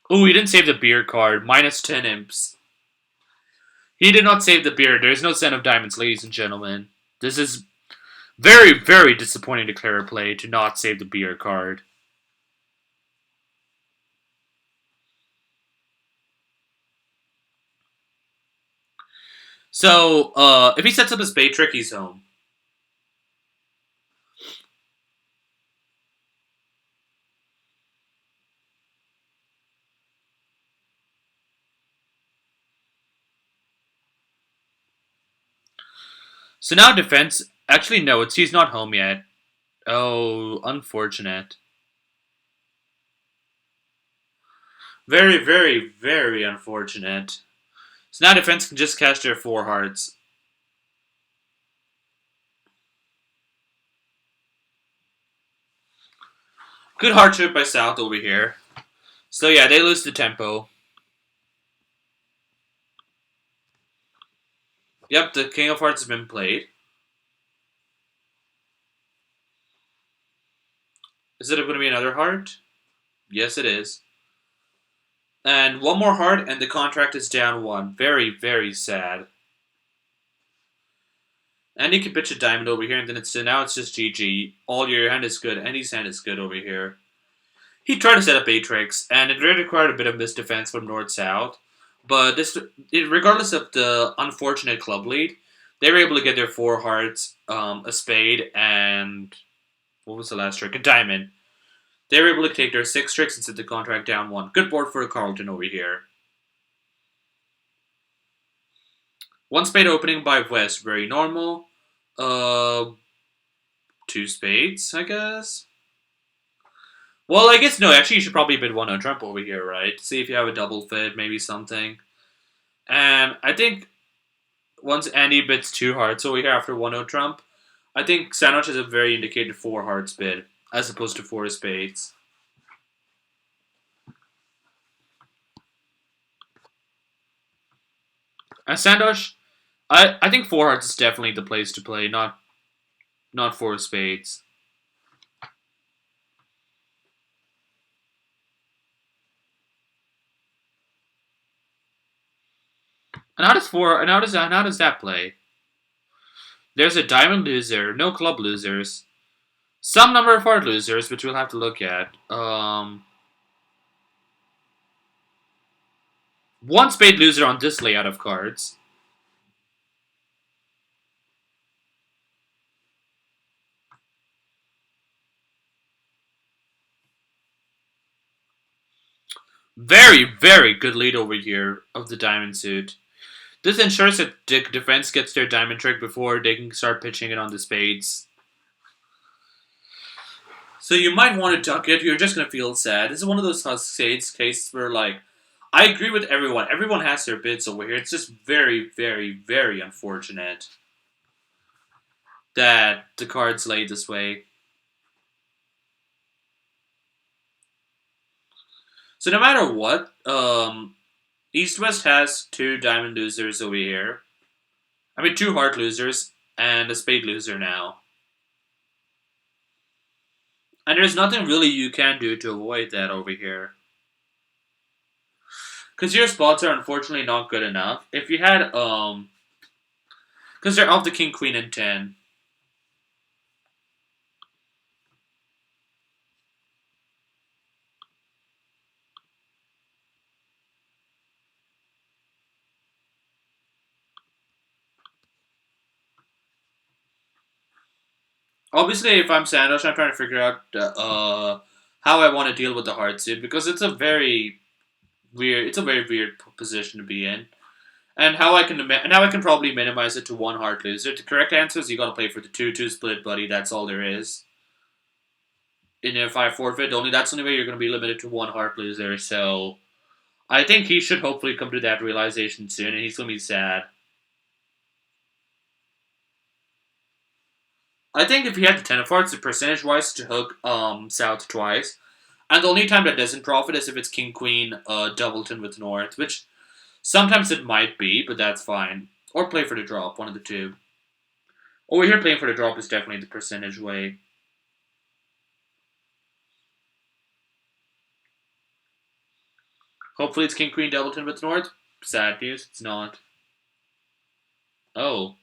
Oh, he didn't save the beer card. Minus 10 imps. He did not save the beer. There is no cent of diamonds, ladies and gentlemen. This is very, very disappointing declare play to not save the beer card. So, if he sets up a spade trick, he's home. So now defense. Actually, no, he's not home yet. Oh, unfortunate. Very, very, very unfortunate. So now defense can just cash their 4 hearts. Good hardship by South over here. So yeah, they lose the tempo. Yep, the King of Hearts has been played. Is it going to be another heart? Yes, it is. And one more heart, and the contract is down 1. Very, very sad. And he can pitch a diamond over here, and then now it's just GG. All your hand is good, Andy's hand is good over here. He tried to set up 8 tricks, and it really required a bit of misdefense from North-South. But regardless of the unfortunate club lead, they were able to get their 4 hearts, a spade, and what was the last trick? A diamond. They were able to take their 6 tricks and set the contract down 1. Good board for Carleton over here. 1 spade opening by West, very normal. 2 spades, I guess. Well, I guess no. Actually, you should probably bid 1 on Trump over here, right? See if you have a double fit, maybe something. And I think once Andy bids 2 hearts over here after 1 on Trump, I think Sandwich has a very indicated 4 hearts bid as opposed to 4 spades. And Sandosh, I think 4 hearts is definitely the place to play, not 4 spades. And how does that play? There's a diamond loser, no club losers, some number of heart losers, which we'll have to look at. 1 spade loser on this layout of cards. Very, very good lead over here of the diamond suit. This ensures that the defense gets their diamond trick before they can start pitching it on the spades. So you might want to duck it. You're just going to feel sad. This is one of those cases where, like, I agree with everyone. Everyone has their bids over here. It's just very, very, very unfortunate that the cards lay this way. So no matter what, East West has two diamond losers over here. I mean, two heart losers and a spade loser now. And there's nothing really you can do to avoid that over here. Because your spots are unfortunately not good enough. If you had, because they're off the king, queen, and 10. Obviously, if I'm Sandosh, I'm trying to figure out how I want to deal with the hard suit because it's a very weird position to be in. And how I can probably minimize it to one hard loser. The correct answer is you got to play for the 2-2 split, buddy. That's all there is. And if I forfeit, that's the only way you're going to be limited to one hard loser. So I think he should hopefully come to that realization soon, and he's going to be sad. I think if he had the 10 of hearts, the percentage wise to hook South twice. And the only time that doesn't profit is if it's King Queen Doubleton with North, which sometimes it might be, but that's fine. Or play for the drop, one of the two. Over here, playing for the drop is definitely the percentage way. Hopefully it's King Queen Doubleton with North. Sad news, it's not. Oh.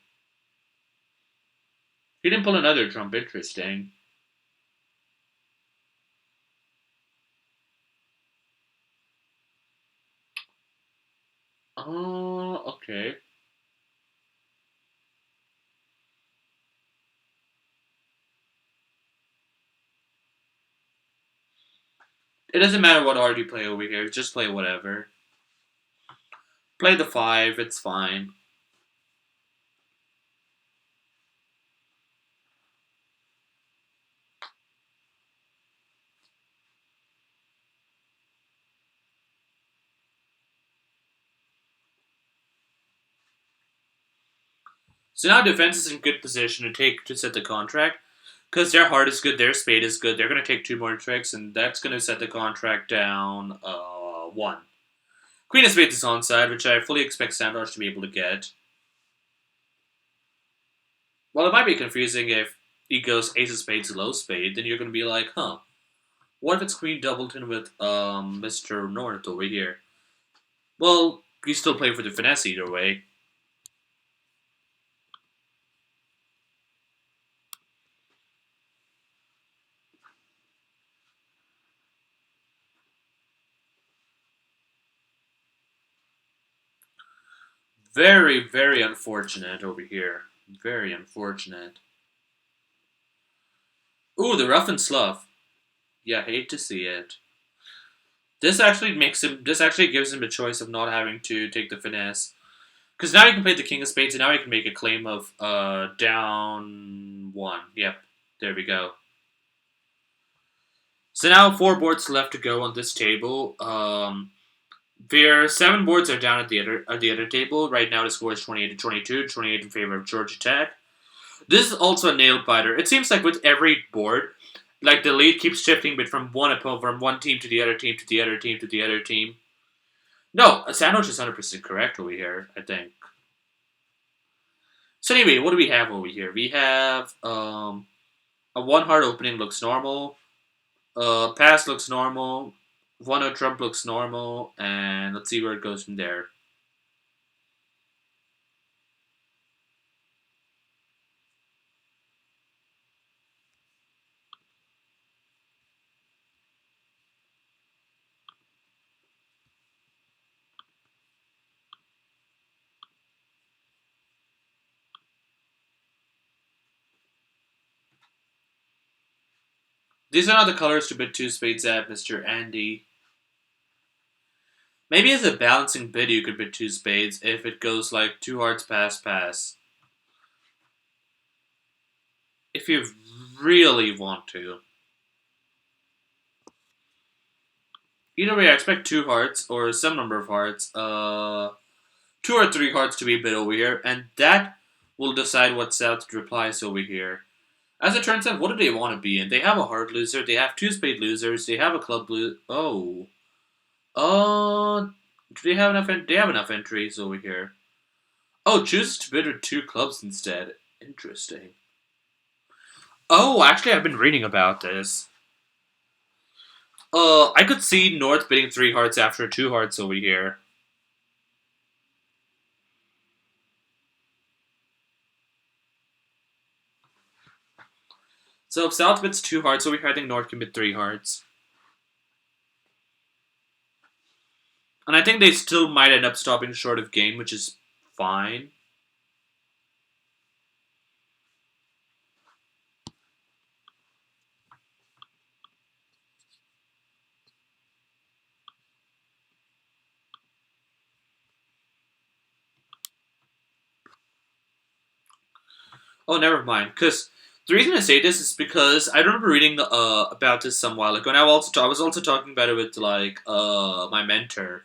He didn't pull another trump, interesting. Oh, okay. It doesn't matter what art you play over here, just play whatever. Play the 5, it's fine. So now defense is in good position to set the contract. Because their heart is good, their spade is good, they're going to take two more tricks, and that's going to set the contract down 1. Queen of Spades is onside, which I fully expect Sandosh to be able to get. Well, it might be confusing if he goes Ace of Spades, low spade, then you're going to be like, huh, what if it's Queen Doubleton with Mr. North over here? Well, you still play for the finesse either way. Very, very unfortunate over here. Very unfortunate. Ooh, the rough and slough. Yeah, hate to see it. This actually makes him. This actually gives him a choice of not having to take the finesse, because now you can play the king of spades, and now you can make a claim of down 1. Yep, there we go. So now 4 boards left to go on this table. Their 7 boards are down at the other table. Right now the score is 28-22, 28 in favor of Georgia Tech. This is also a nail biter. It seems like with every board, like the lead keeps shifting, but from one team to the other team to the other team to the other team. No, Sandwich is 100% correct over here, I think. So anyway, what do we have over here? We have a 1 heart opening looks normal. Pass looks normal. 1-0 trump looks normal, and let's see where it goes from there. These are not the colors to bid 2 spades at, Mr. Andy. Maybe as a balancing bid you could bid 2 spades if it goes like 2 hearts pass pass. If you really want to. Either way, I expect 2 hearts or some number of hearts. 2 or 3 hearts to be bid over here, and that will decide what South replies over here. As it turns out, what do they want to be in? They have a heart loser, they have 2 spade losers, they have a club loser. Oh. Uh, do they have enough? They have enough entries over here. Oh, choose to bid with two clubs instead. Interesting. Oh, actually, I've been reading about this. I could see North bidding three hearts after two hearts over here. So if South bids two hearts over here, I think North can bid three hearts. And I think they still might end up stopping short of game, which is fine. Oh, never mind. Because the reason I say this is because I remember reading about this some while ago, and I was also talking about it with like my mentor,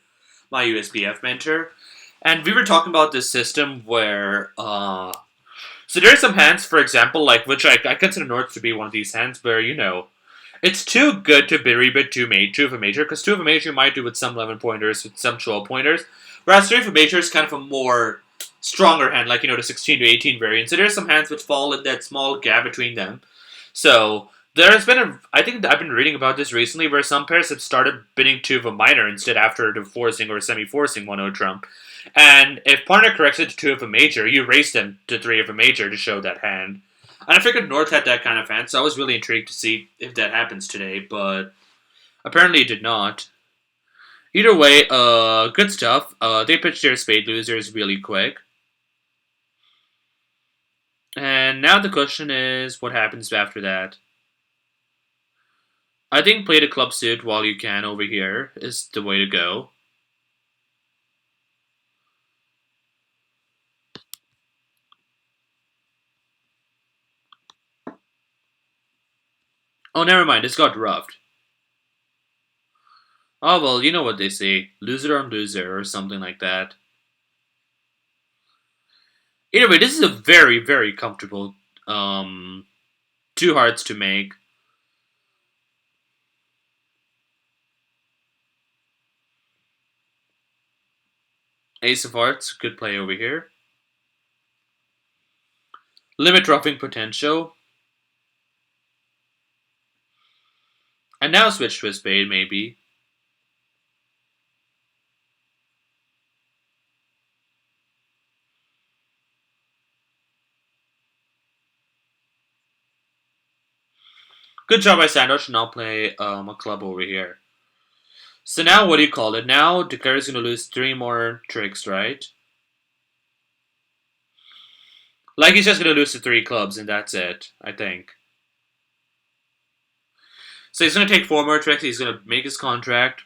my USPF mentor, and we were talking about this system where so there are some hands, for example, like which I consider North to be one of these hands where it's too good to be rebid two of a major, because two of a major you might do with some 11 pointers, with some 12 pointers, whereas three of a major is kind of a more stronger hand, like the 16 to 18 variant. So there's some hands which fall in that small gap between them. So there's been I think I've been reading about this recently, where some pairs have started bidding two of a minor instead after the forcing or semi-forcing 1-0 trump. And if partner corrects it to two of a major, you raise them to three of a major to show that hand. And I figured North had that kind of hand, so I was really intrigued to see if that happens today, but apparently it did not. Either way, good stuff. They pitched their spade losers really quick. And now the question is, what happens after that? I think play the club suit while you can over here is the way to go. Oh, never mind, this got roughed. Oh, well, you know what they say. Loser on loser, or something like that. Either way, this is a very, very comfortable two hearts to make. Ace of hearts, good play over here. Limit ruffing potential. And now switch to a spade, maybe. Good job by Sandosh to now play a club over here. So now what do you call it? Now Declare is going to lose three more tricks, right? Like he's just going to lose to three clubs and that's it, I think. So he's going to take four more tricks. He's going to make his contract.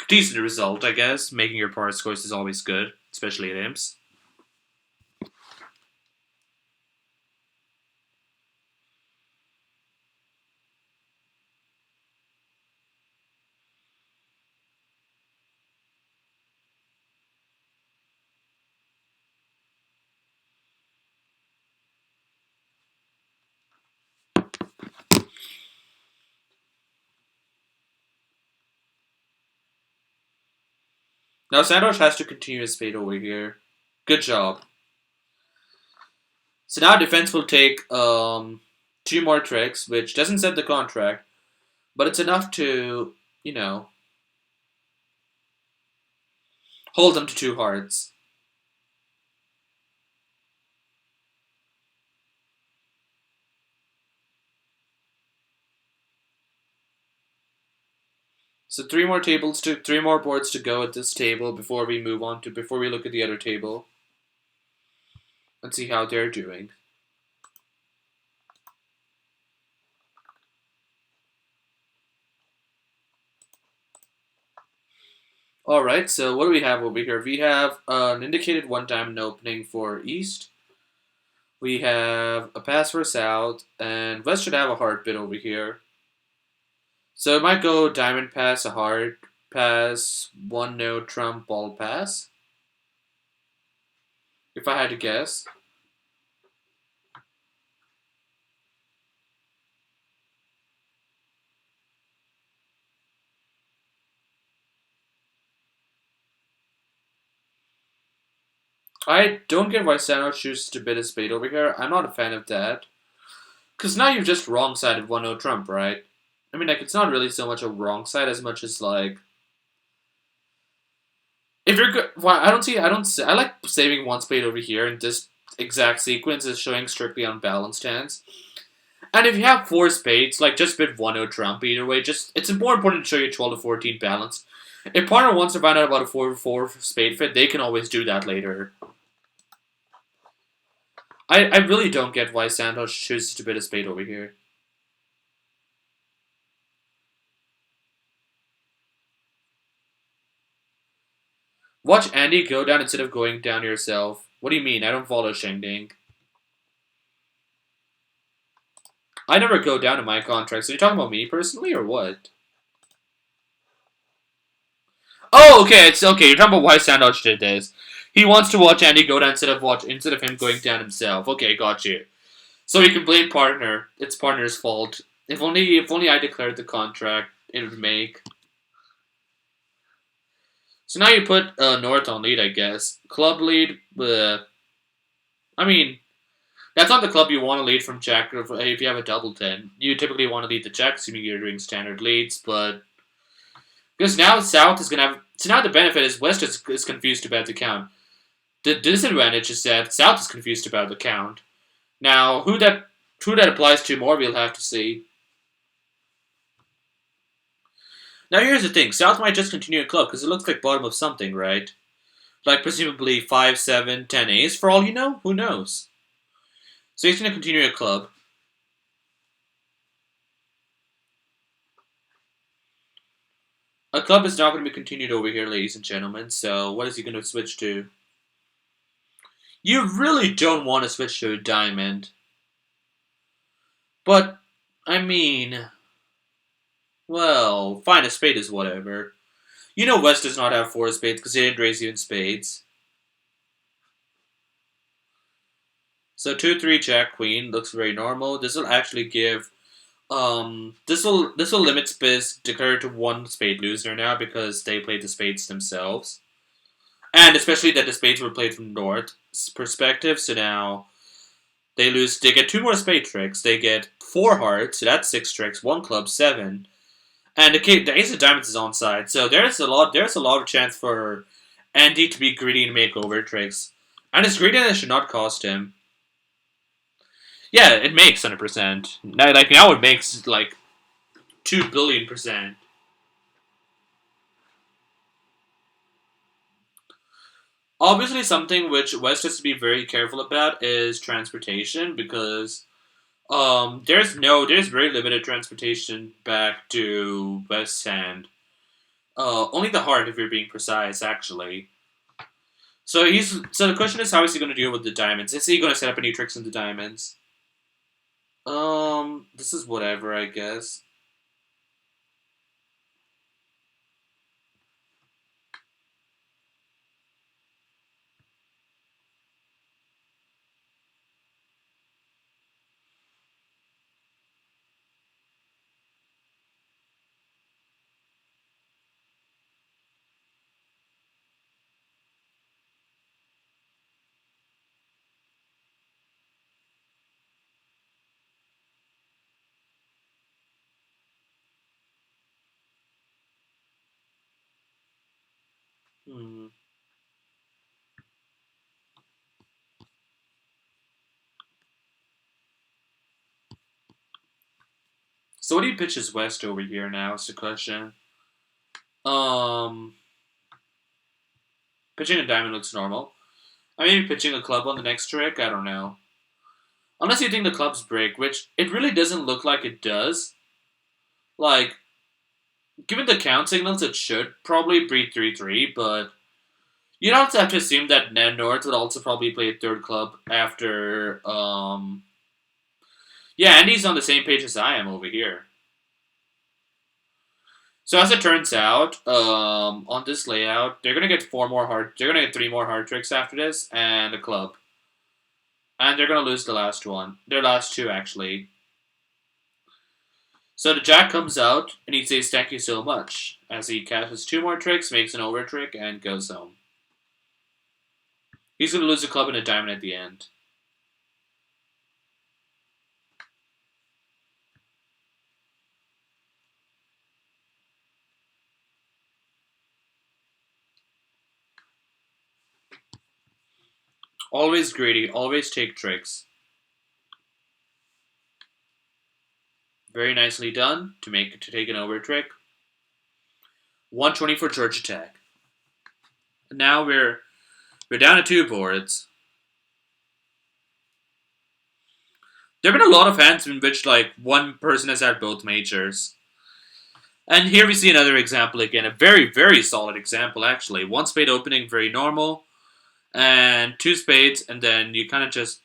Decent result, I guess. Making your par scores is always good, especially at imps. Now Sandosh has to continue his spade over here. Good job. So now defense will take two more tricks, which doesn't set the contract, but it's enough to, you know, hold them to two hearts. So three more boards to go at this table before we look at the other table and see how they're doing. All right, so what do we have over here? We have an indicated one diamond opening for East. We have a pass for South, and West should have a heart bid over here. So it might go diamond pass, a heart pass, one no trump, ball pass. If I had to guess. I don't get why Sano chooses to bid a spade over here. I'm not a fan of that. Because now you've just wrong sided 1-0 Trump, right? I mean, like, it's not really so much a wrong side as much as, like, if you're good. Well, I like saving one spade over here, and this exact sequence is showing strictly unbalanced hands. And if you have four spades, like, just bid 1-0 Trump either way. Just It's more important to show you 12 to 14 balance. If partner wants to find out about a 4-4 spade fit, they can always do that later. I really don't get why Santos chooses to bid a spade over here. Watch Andy go down instead of going down yourself. What do you mean? I don't follow Shengding. I never go down in my contracts. Are you talking about me personally or what? Oh, okay. It's okay. You're talking about why Sandoch did this. He wants to watch Andy go down instead of him going down himself. Okay, got you. So you can blame partner. It's partner's fault. If only I declared the contract, it would make. So now you put North on lead, I guess. Club lead. I mean, that's not the club you want to lead from Jack. If you have a double 10, you typically want to lead the Jack, assuming you're doing standard leads. But because now South is gonna have. So now the benefit is West is confused about the count. The disadvantage is that South is confused about the count. Now, who that applies to more, we'll have to see. Now, here's the thing: South might just continue a club because it looks like bottom of something, right? Like presumably 5, 7, 10 A's for all you know. Who knows? So he's gonna continue a club. A club is not going to be continued over here, ladies and gentlemen. So what is he going to switch to? You really don't want to switch to a diamond. But, I mean, well, fine, a spade is whatever. You know West does not have four spades because he didn't raise even spades. So 2-3 Jack Queen looks very normal. This will actually give this will limit Spiz declare to one spade loser now because they played the spades themselves. And especially that the spades were played from North's perspective, so now they get two more spade tricks. They get four hearts, so that's six tricks, one club, seven. And the ace of diamonds is on side, so there's a lot of chance for Andy to be greedy and make over tricks. And his greediness should not cost him. Yeah, it makes 100%. Now it makes like 2 billion%. Obviously, something which West has to be very careful about is transportation because there's very limited transportation back to West End. Only the heart, if you're being precise, actually. So the question is, how is he going to deal with the diamonds? Is he going to set up any tricks in the diamonds? This is whatever, I guess. Hmm. So what do you pitch as West over here now? Is the question. Um, Pitching a diamond looks normal. I may be pitching a club on the next trick. I don't know. Unless you think the clubs break, which it really doesn't look like it does. Like, given the count signals, it should probably breed 3-3, but you'd also have to assume that North would also probably play a third club after. Yeah, Andy's on the same page as I am over here. So as it turns out, on this layout, they're gonna get four more hard. They're gonna get three more hard tricks after this, and a club, and they're gonna lose the last one. Their last two actually. So the Jack comes out and he says thank you so much as he catches two more tricks, makes an over trick, and goes home. He's going to lose a club and a diamond at the end. Always greedy. Always take tricks. Very nicely done to take an over trick. 120 for George attack. Now we're down to 2 boards. There have been a lot of hands in which like one person has had both majors. And here we see another example again, a very, very solid example actually. 1 spade opening, very normal, and 2 spades, and then you kind of just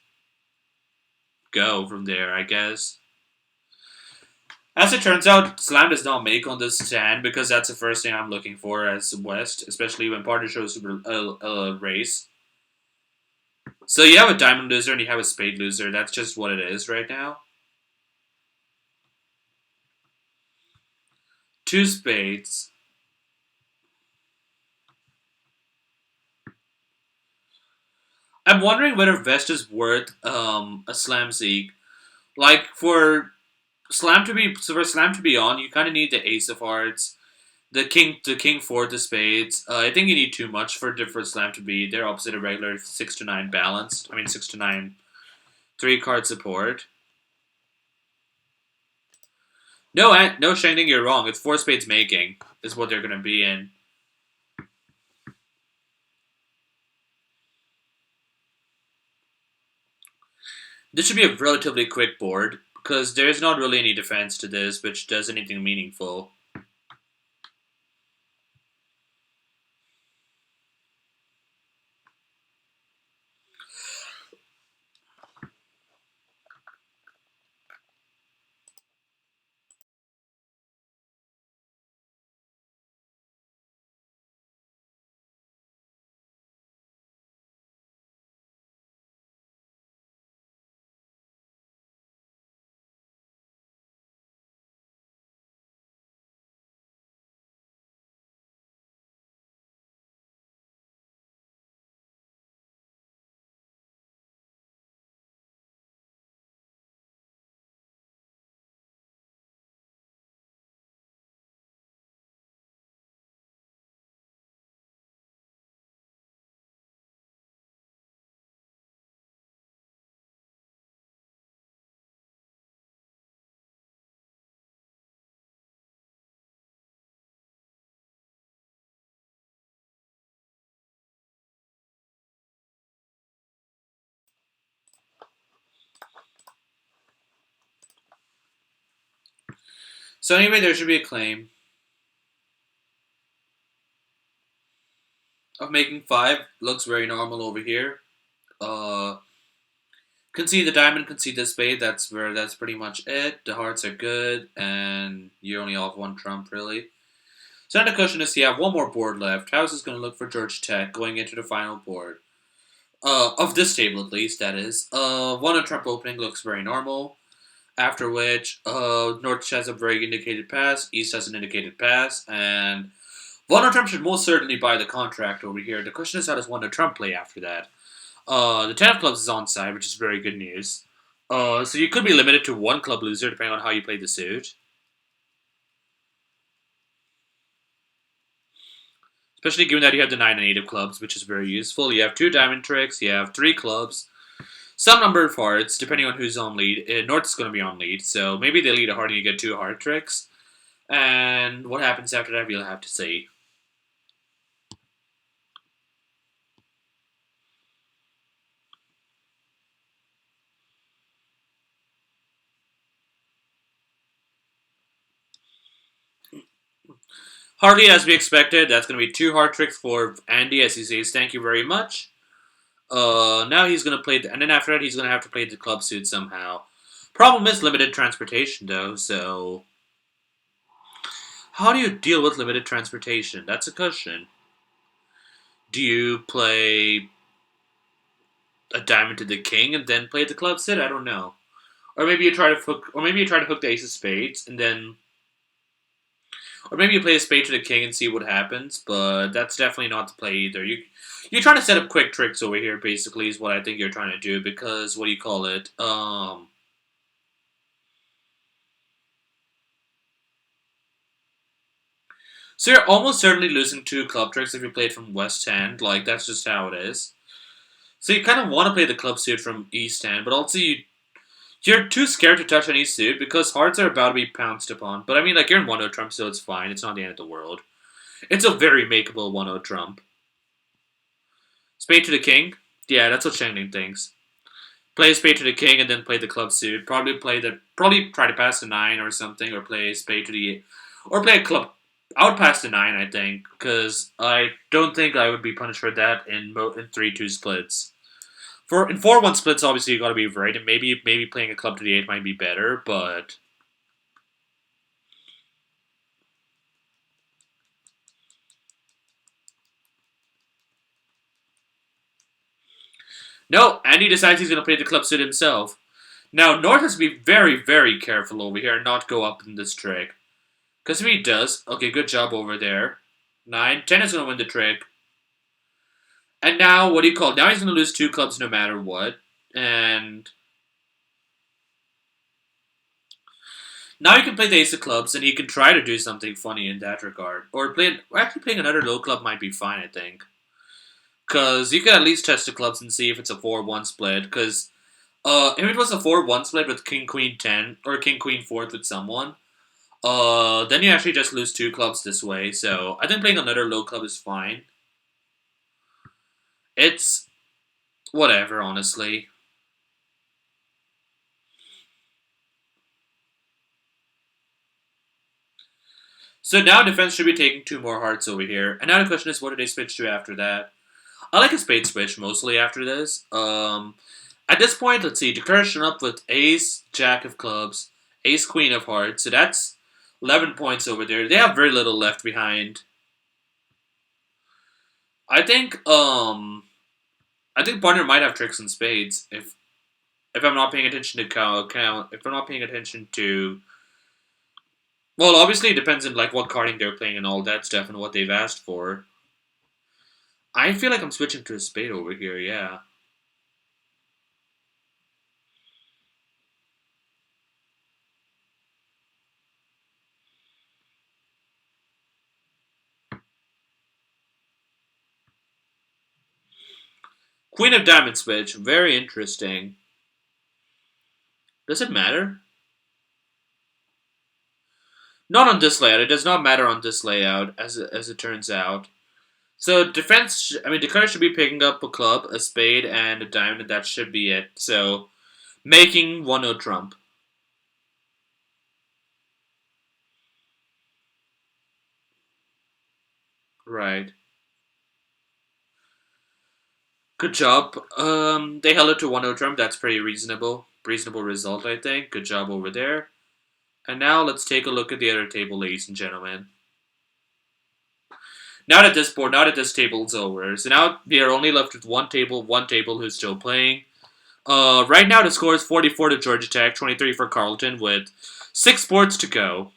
go from there, I guess. As it turns out, Slam does not make on this stand because that's the first thing I'm looking for as West, especially when partner shows a race. So you have a diamond loser and you have a spade loser. That's just what it is right now. 2 spades. I'm wondering whether Vest is worth a slam seek. Like for slam to be on, you kind of need the ace of hearts, the king four, the spades. I think you need too much for slam to be. They're opposite a regular 6 to 9 balanced. I mean 6 to 9 3 card support. No, no, Shangding, you're wrong. It's 4 spades making is what they're gonna be in. This should be a relatively quick board because there's not really any defense to this, which does anything meaningful. So anyway, there should be a claim of making 5. Looks very normal over here. Concede the diamond, concede the spade. That's pretty much it. The hearts are good, and you're only off 1 trump really. So now the question is, you have 1 more board left. How is this going to look for Georgia Tech going into the final board? Of this table at least, that is. 1 trump opening looks very normal. After which, North has a very indicated pass, East has an indicated pass, and 1 Trump should most certainly buy the contract over here. The question is, how does 1 Trump play after that? The 10 of clubs is onside, which is very good news. So you could be limited to 1 club loser depending on how you play the suit. Especially given that you have the 9 and 8 of clubs, which is very useful. You have 2 diamond tricks, you have 3 clubs, some number of hearts, depending on who's on lead. North is going to be on lead, so maybe they lead a heart and you get 2 heart tricks. And what happens after that, we'll have to see. Hardly as we expected. That's going to be 2 heart tricks for Andy as he says, thank you very much. Now he's going to play, and then after that he's going to have to play the club suit somehow. Problem is limited transportation though, so how do you deal with limited transportation? That's a question. Do you play a diamond to the king and then play the club suit? I don't know. Or maybe you try to hook the ace of spades and then, Or maybe you play a spade to the king and see what happens, but that's definitely not the play either. You're trying to set up quick tricks over here, basically, is what I think you're trying to do, because, what do you call it? So you're almost certainly losing two club tricks if you play it from west hand, like, that's just how it is. So you kind of want to play the club suit from east hand, but also you're too scared to touch any suit because hearts are about to be pounced upon. But I mean, like, you're in 1-0 trump, so it's fine. It's not the end of the world. It's a very makeable 1-0 trump. Spade to the king? Yeah, that's what Shangling thinks. Play a spade to the king and then play the club suit. Probably try to pass the 9 or something, or play a spade to the... Or play a club... I would pass the 9, I think, because I don't think I would be punished for that in 3-2 splits. In 4-1 splits, obviously you got to be right, and maybe playing a club to the 8 might be better, but no. Andy decides he's going to play the club suit himself. Now North has to be very, very careful over here and not go up in this trick, because if he does, okay, good job over there. 9, 10 is going to win the trick, and now what do you call? Now he's going to lose 2 clubs no matter what, and now he can play the ace of clubs, and he can try to do something funny in that regard. Or actually playing another low club might be fine, I think. Because you can at least test the clubs and see if it's a 4-1 split. Because if it was a 4-1 split with King Queen 10 or King Queen 4th with someone, then you actually just lose 2 clubs this way. So I think playing another low club is fine. It's whatever, honestly. So now defense should be taking 2 more hearts over here. And now the question is, what do they switch to after that? I like a spade switch mostly after this. At this point, let's see. Declaration up with ace, jack of clubs, ace, queen of hearts. So that's 11 points over there. They have very little left behind. I think partner might have tricks and spades if I'm not paying attention to count. If I'm not paying attention to, well, obviously it depends on like what carding they're playing and all that stuff and what they've asked for. I feel like I'm switching to a spade over here. Yeah. Queen of Diamond switch, very interesting. Does it matter? Not on this layout. It does not matter on this layout, as it turns out. So defense, declare should be picking up a club, a spade, and a diamond, and that should be it. So making 1-0 trump. Right. Good job. They held it to 1-0 trump. That's pretty reasonable. Reasonable result, I think. Good job over there. And now let's take a look at the other table, ladies and gentlemen. Now that this table's over, so now we are only left with one table who's still playing. Right now the score is 44 to Georgia Tech, 23 for Carleton, with 6 boards to go.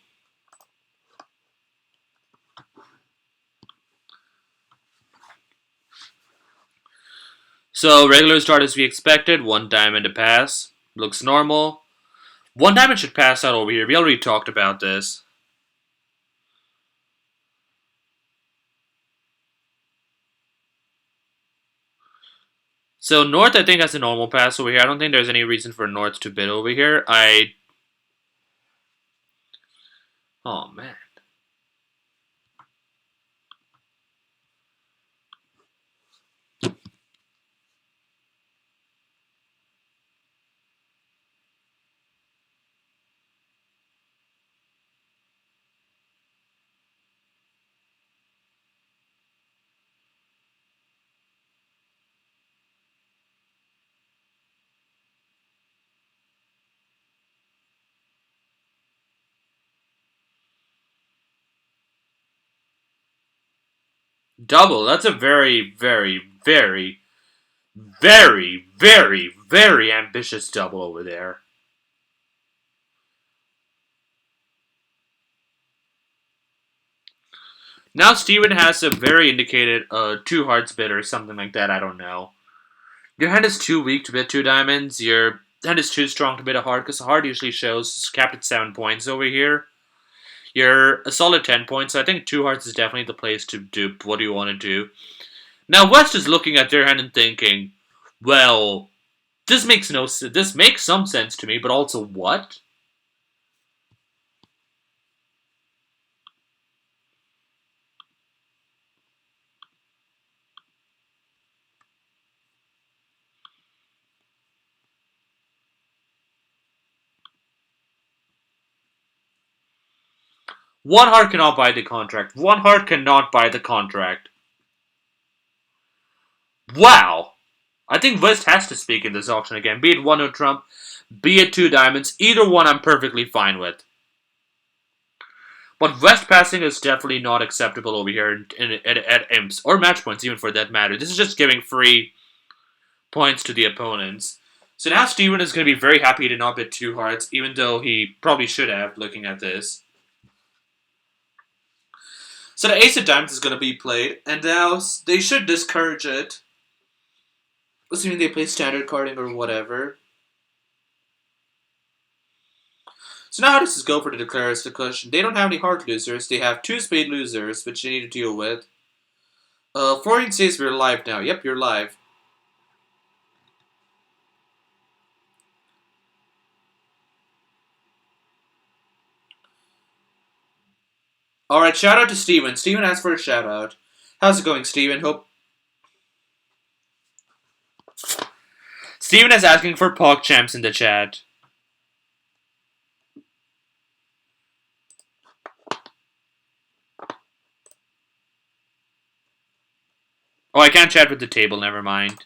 So regular start as we expected, 1 diamond to pass. Looks normal. 1 diamond should pass out over here. We already talked about this. So North, I think, has a normal pass over here. I don't think there's any reason for North to bid over here. Oh, man. Double. That's a very, very, very, very, very, very ambitious double over there. Now Steven has a very indicated two hearts bid or something like that. I don't know. Your hand is too weak to bid two diamonds. Your hand is too strong to bid a heart because a heart usually shows capped at 7 points over here. You're a solid 10 points, so I think two hearts is definitely the place to do what do you want to do. Now West is looking at their hand and thinking, well, this makes no sense. This makes some sense to me, but also what? One heart cannot buy the contract. One heart cannot buy the contract. Wow. I think West has to speak in this auction again. Be it one no trump, be it two diamonds. Either one I'm perfectly fine with. But West passing is definitely not acceptable over here at Imps. Or match points, even for that matter. This is just giving free points to the opponents. So now Steven is going to be very happy to not bid two hearts, even though he probably should have, looking at this. So the ace of diamonds is going to be played, and now they should discourage it. Assuming they play standard carding or whatever. So now how does this go for the declarers? Because they don't have any heart losers. They have two spade losers, which they need to deal with. Florian says we're live now. Yep, you're live. Alright, shout out to Steven. Steven asked for a shout out. How's it going, Steven? Hope. Steven is asking for PogChamps in the chat. Oh, I can't chat with the table, never mind.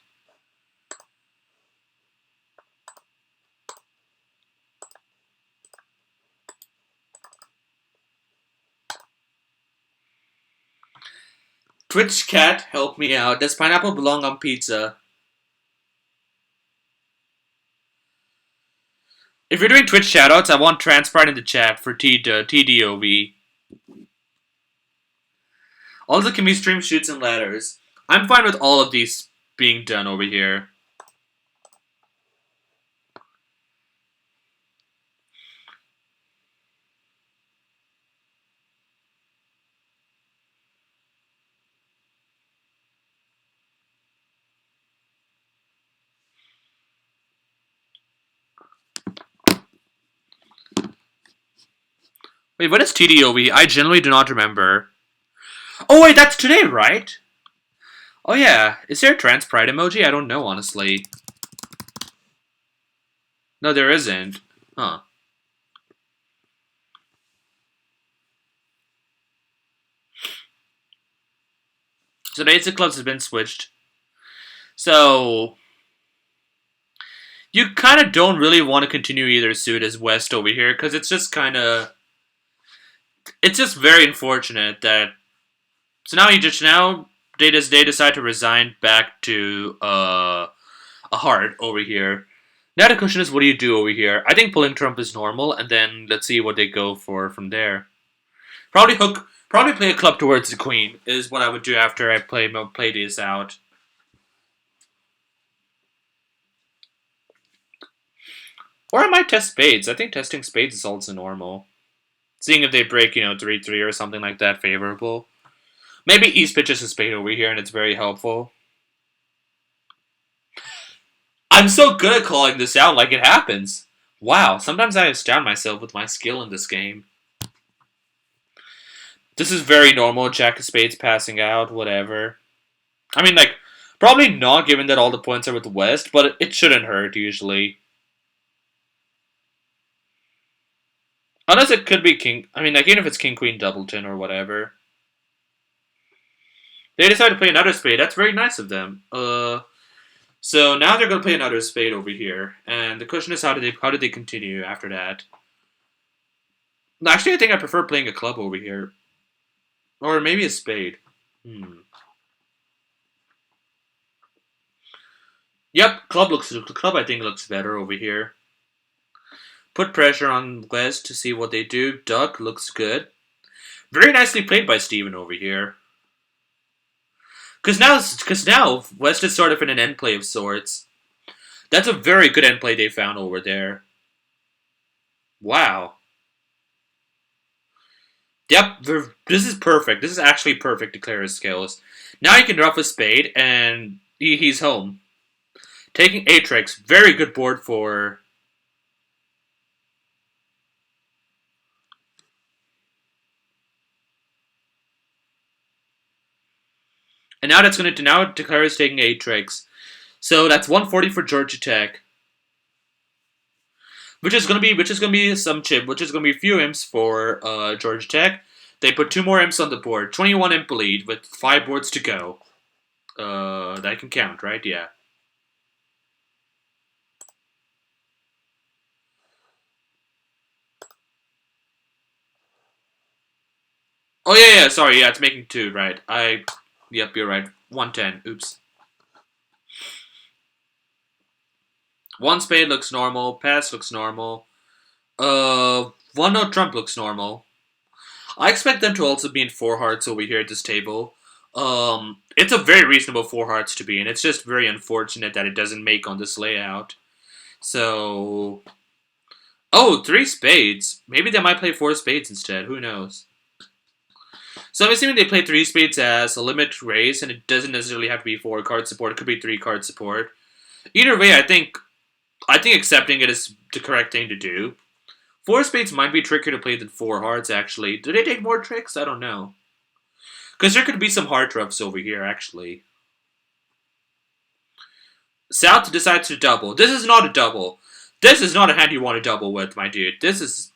Twitch cat, help me out. Does pineapple belong on pizza? If you're doing Twitch shoutouts, I want Transparent in the chat for TDOV. Also, can we stream shoots and ladders? I'm fine with all of these being done over here. Wait, what is TDOV? I generally do not remember. Oh wait, that's today, right? Oh yeah, is there a trans pride emoji? I don't know, honestly. No, there isn't. Huh. So the Ace of Clubs has been switched. So you kind of don't really want to continue either suit as West over here, because it's just kind of... It's just very unfortunate that... So now they decide to resign back to a heart over here. Now the question is, what do you do over here? I think pulling trump is normal, and then let's see what they go for from there. Probably play a club towards the queen is what I would do after I play this out. Or I might test spades. I think testing spades is also normal. Seeing if they break, 3-3 or something like that favorable. Maybe East pitches a spade over here and it's very helpful. I'm so good at calling this out like it happens. Wow, sometimes I astound myself with my skill in this game. This is very normal, Jack of Spades passing out, whatever. I mean, probably not given that all the points are with West, but it shouldn't hurt usually. Unless it could be king. I mean, even if it's king, queen, doubleton or whatever. They decide to play another spade. That's very nice of them. So now they're going to play another spade over here. And the question is, how did they continue after that? Actually, I think I prefer playing a club over here. Or maybe a spade. Yep, club I think looks better over here. Put pressure on West to see what they do. Duck looks good. Very nicely played by Steven over here. Because now West is sort of in an end play of sorts. That's a very good end play they found over there. Wow. Yep, this is perfect. This is actually perfect to clear his skills. Now he can drop a spade, and he's home. Taking Atrix, very good board for. And now that's going to now declare is taking Atrix. So that's 140 for Georgia Tech. Which is gonna be some chip, which is gonna be a few imps for Georgia Tech. They put 2 more imps on the board. 21 imp lead with 5 boards to go. That can count, right? Yeah. Oh yeah. Sorry, yeah, it's making 2, right? Yep, you're right. 110. Oops. One spade looks normal. Pass looks normal. One note trump looks normal. I expect them to also be in 4 hearts over here at this table. It's a very reasonable 4 hearts to be in. It's just very unfortunate that it doesn't make on this layout. So, oh, 3 spades. Maybe they might play 4 spades instead. Who knows? So I'm assuming they play 3 spades as a limit raise, and it doesn't necessarily have to be 4 card support. It could be 3 card support. Either way, I think accepting it is the correct thing to do. 4 spades might be trickier to play than 4 hearts. Actually, do they take more tricks? I don't know. Because there could be some heart roughs over here, actually. South decides to double. This is not a double. This is not a hand you want to double with, my dude. This is...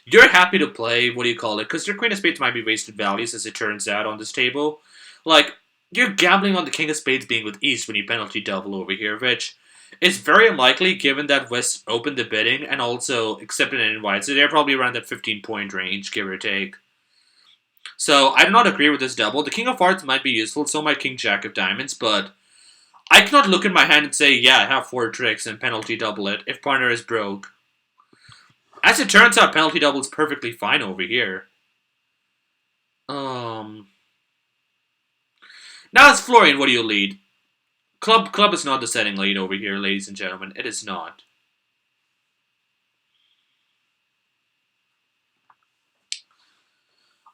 You're happy to play, what do you call it? Because your Queen of Spades might be wasted values, as it turns out, on this table. Like, you're gambling on the King of Spades being with East when you penalty double over here, which is very unlikely given that West opened the bidding and also accepted an invite. So they're probably around that 15-point range, give or take. So I do not agree with this double. The King of Hearts might be useful, so might King Jack of Diamonds, but I cannot look at my hand and say, yeah, I have 4 tricks and penalty double it if partner is broke. As it turns out, penalty double is perfectly fine over here. Now it's Florian, what do you lead? Club is not the setting lead over here, ladies and gentlemen. It is not.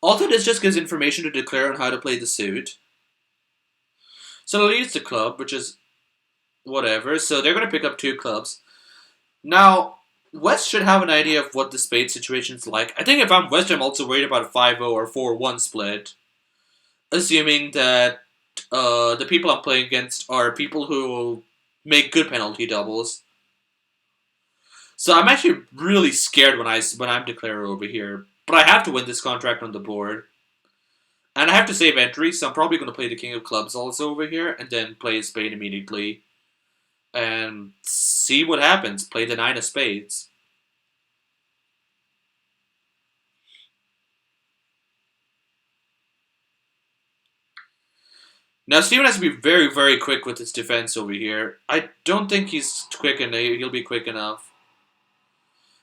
Also, this just gives information to declare on how to play the suit. So the lead is the club, which is whatever. So they're going to pick up 2 clubs. Now, West should have an idea of what the spade situation is like. I think if I'm West, I'm also worried about a 5-0 or 4-1 split. Assuming that the people I'm playing against are people who make good penalty doubles. So I'm actually really scared when I'm declarer over here. But I have to win this contract on the board. And I have to save entry, so I'm probably going to play the King of Clubs also over here, and then play a spade immediately. And see what happens. Play the 9 of spades. Now, Steven has to be very, very quick with his defense over here. I don't think he's quick enough. He'll be quick enough.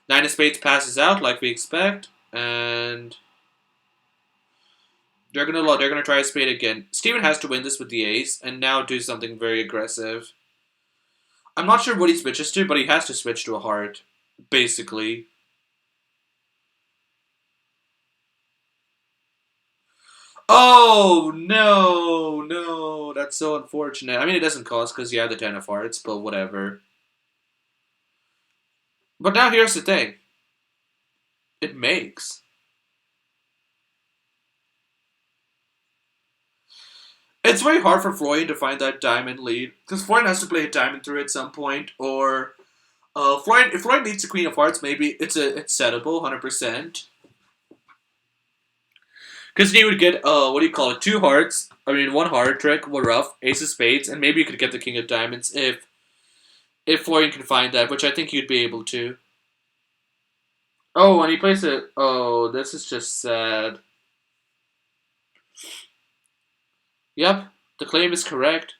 9 of spades passes out like we expect, and they're gonna try a spade again. Steven has to win this with the ace, and now do something very aggressive. I'm not sure what he switches to, but he has to switch to a heart, basically. Oh, no, that's so unfortunate. I mean, it doesn't cost because you have the 10 of hearts, but whatever. But now here's the thing. It makes. It's very hard for Florian to find that diamond lead, because Florian has to play a diamond through at some point, or if Florian needs a Queen of Hearts, maybe it's settable, 100%. Because he would get, 2 hearts, 1 heart trick, 1 rough, ace of spades, and maybe you could get the King of Diamonds if Florian can find that, which I think you'd be able to. Oh, and he plays it. Oh, this is just sad. Yep, the claim is correct.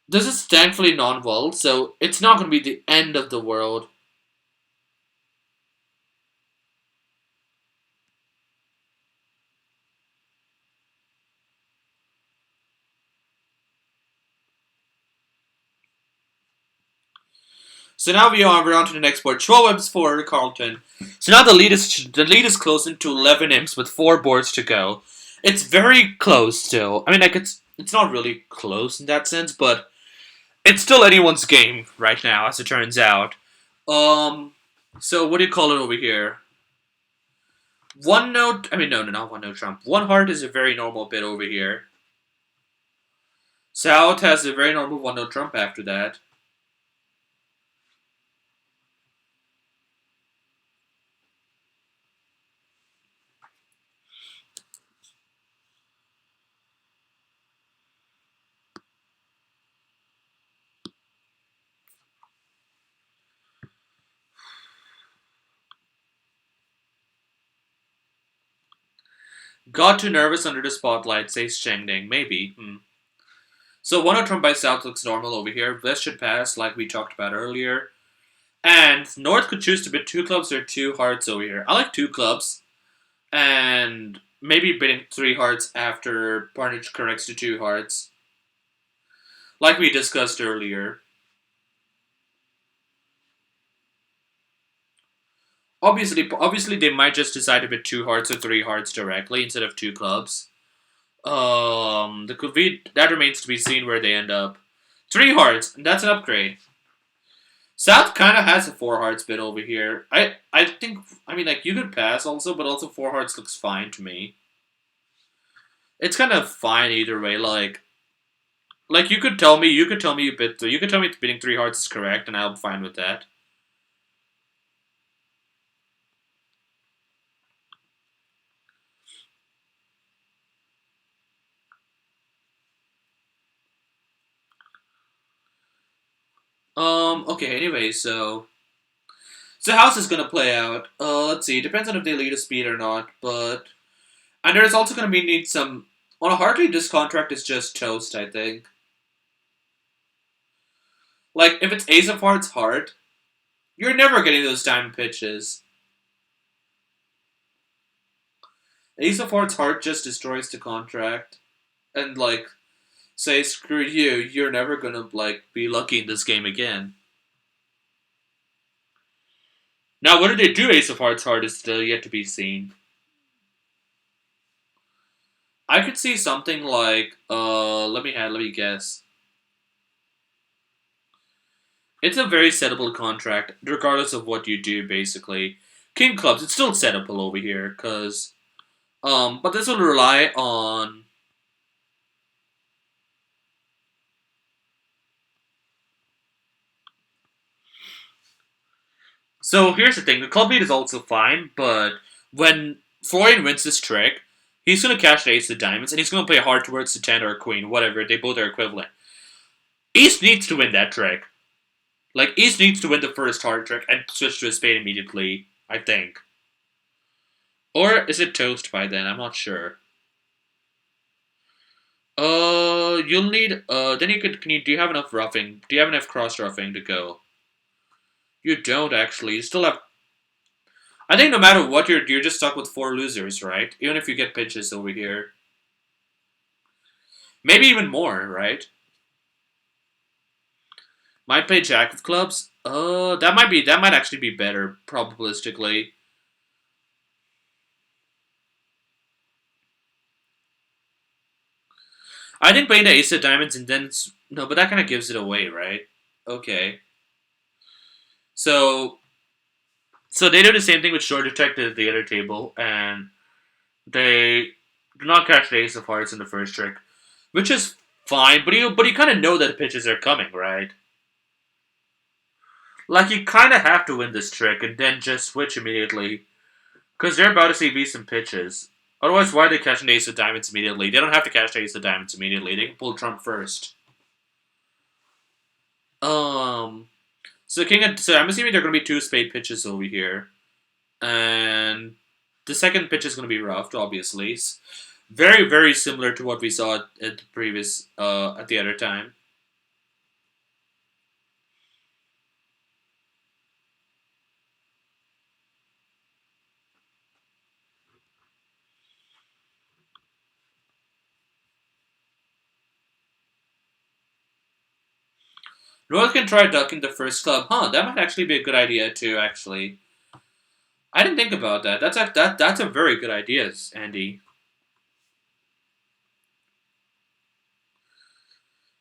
This is thankfully non-walled, so it's not going to be the end of the world. So now we're on to the next board. 12 imps for Carleton. So now the lead is close into 11 imps with 4 boards to go. It's very close still. I mean, like it's not really close in that sense, but it's still anyone's game right now, as it turns out. Um, so what do you call it over here? One note. I mean, no, not one note trump. One heart is a very normal bit over here. South has a very normal one note trump after that. Got too nervous under the spotlight, says Chengding. Maybe. So one note trump by South looks normal over here. West should pass, like we talked about earlier. And North could choose to bid 2 clubs or 2 hearts over here. I like 2 clubs. And maybe bidding 3 hearts after Parnage corrects to 2 hearts. Like we discussed earlier. Obviously, they might just decide to bid 2 hearts or 3 hearts directly instead of 2 clubs. That remains to be seen where they end up. 3 hearts, and that's an upgrade. South kind of has a 4 hearts bid over here. I think, I mean, like, you could pass also, but also 4 hearts looks fine to me. It's kind of fine either way. Like you could tell me you bid 3. You could tell me bidding 3 hearts is correct, and I'm fine with that. Okay, anyway, so how's this gonna play out? Let's see. Depends on if they lead a speed or not, but and there's also gonna be need some on a hard lead. This contract is just toast, I think. Like if it's Ace of Hearts hard, you're never getting those diamond pitches. Ace of Hearts heart just destroys the contract, and like say screw you, you're never gonna like be lucky in this game again. Now, what do they do? Ace of Hearts hard is still yet to be seen. I could see something like let me guess. It's a very settable contract, regardless of what you do. Basically, King clubs it's still settable over here, cause but this will rely on. So here's the thing: the club lead is also fine, but when Florian wins this trick, he's gonna cash the ace of diamonds, and he's gonna play hard towards the 10 or queen, whatever. They both are equivalent. East needs to win that trick. Like, East needs to win the first hard trick and switch to a spade immediately, I think. Or is it toast by then? I'm not sure. You'll need, then you could, do you have enough roughing? Do you have enough cross roughing to go? You don't, actually. You still have, I think no matter what, you're just stuck with 4 losers, right? Even if you get pitches over here. Maybe even more, right? Might play Jack of Clubs? That might actually be better, probabilistically. I think playing the Ace of Diamonds and then no, but that kind of gives it away, right? Okay, so they do the same thing with Short Detective at the other table, and they do not catch the Ace of Hearts in the first trick, which is fine. But you kind of know that the pitches are coming, right? Like you kind of have to win this trick and then just switch immediately, because they're about to see be some pitches. Otherwise, why are they catching the Ace of Diamonds immediately? They don't have to catch the Ace of Diamonds immediately. They can pull Trump first. Um, so I'm assuming there are going to be 2 spade pitches over here, and the second pitch is going to be roughed, obviously. It's very very similar to what we saw at the previous at the other time. North can try ducking the first club. Huh, that might actually be a good idea too, actually. I didn't think about that. That's a very good idea, Andy.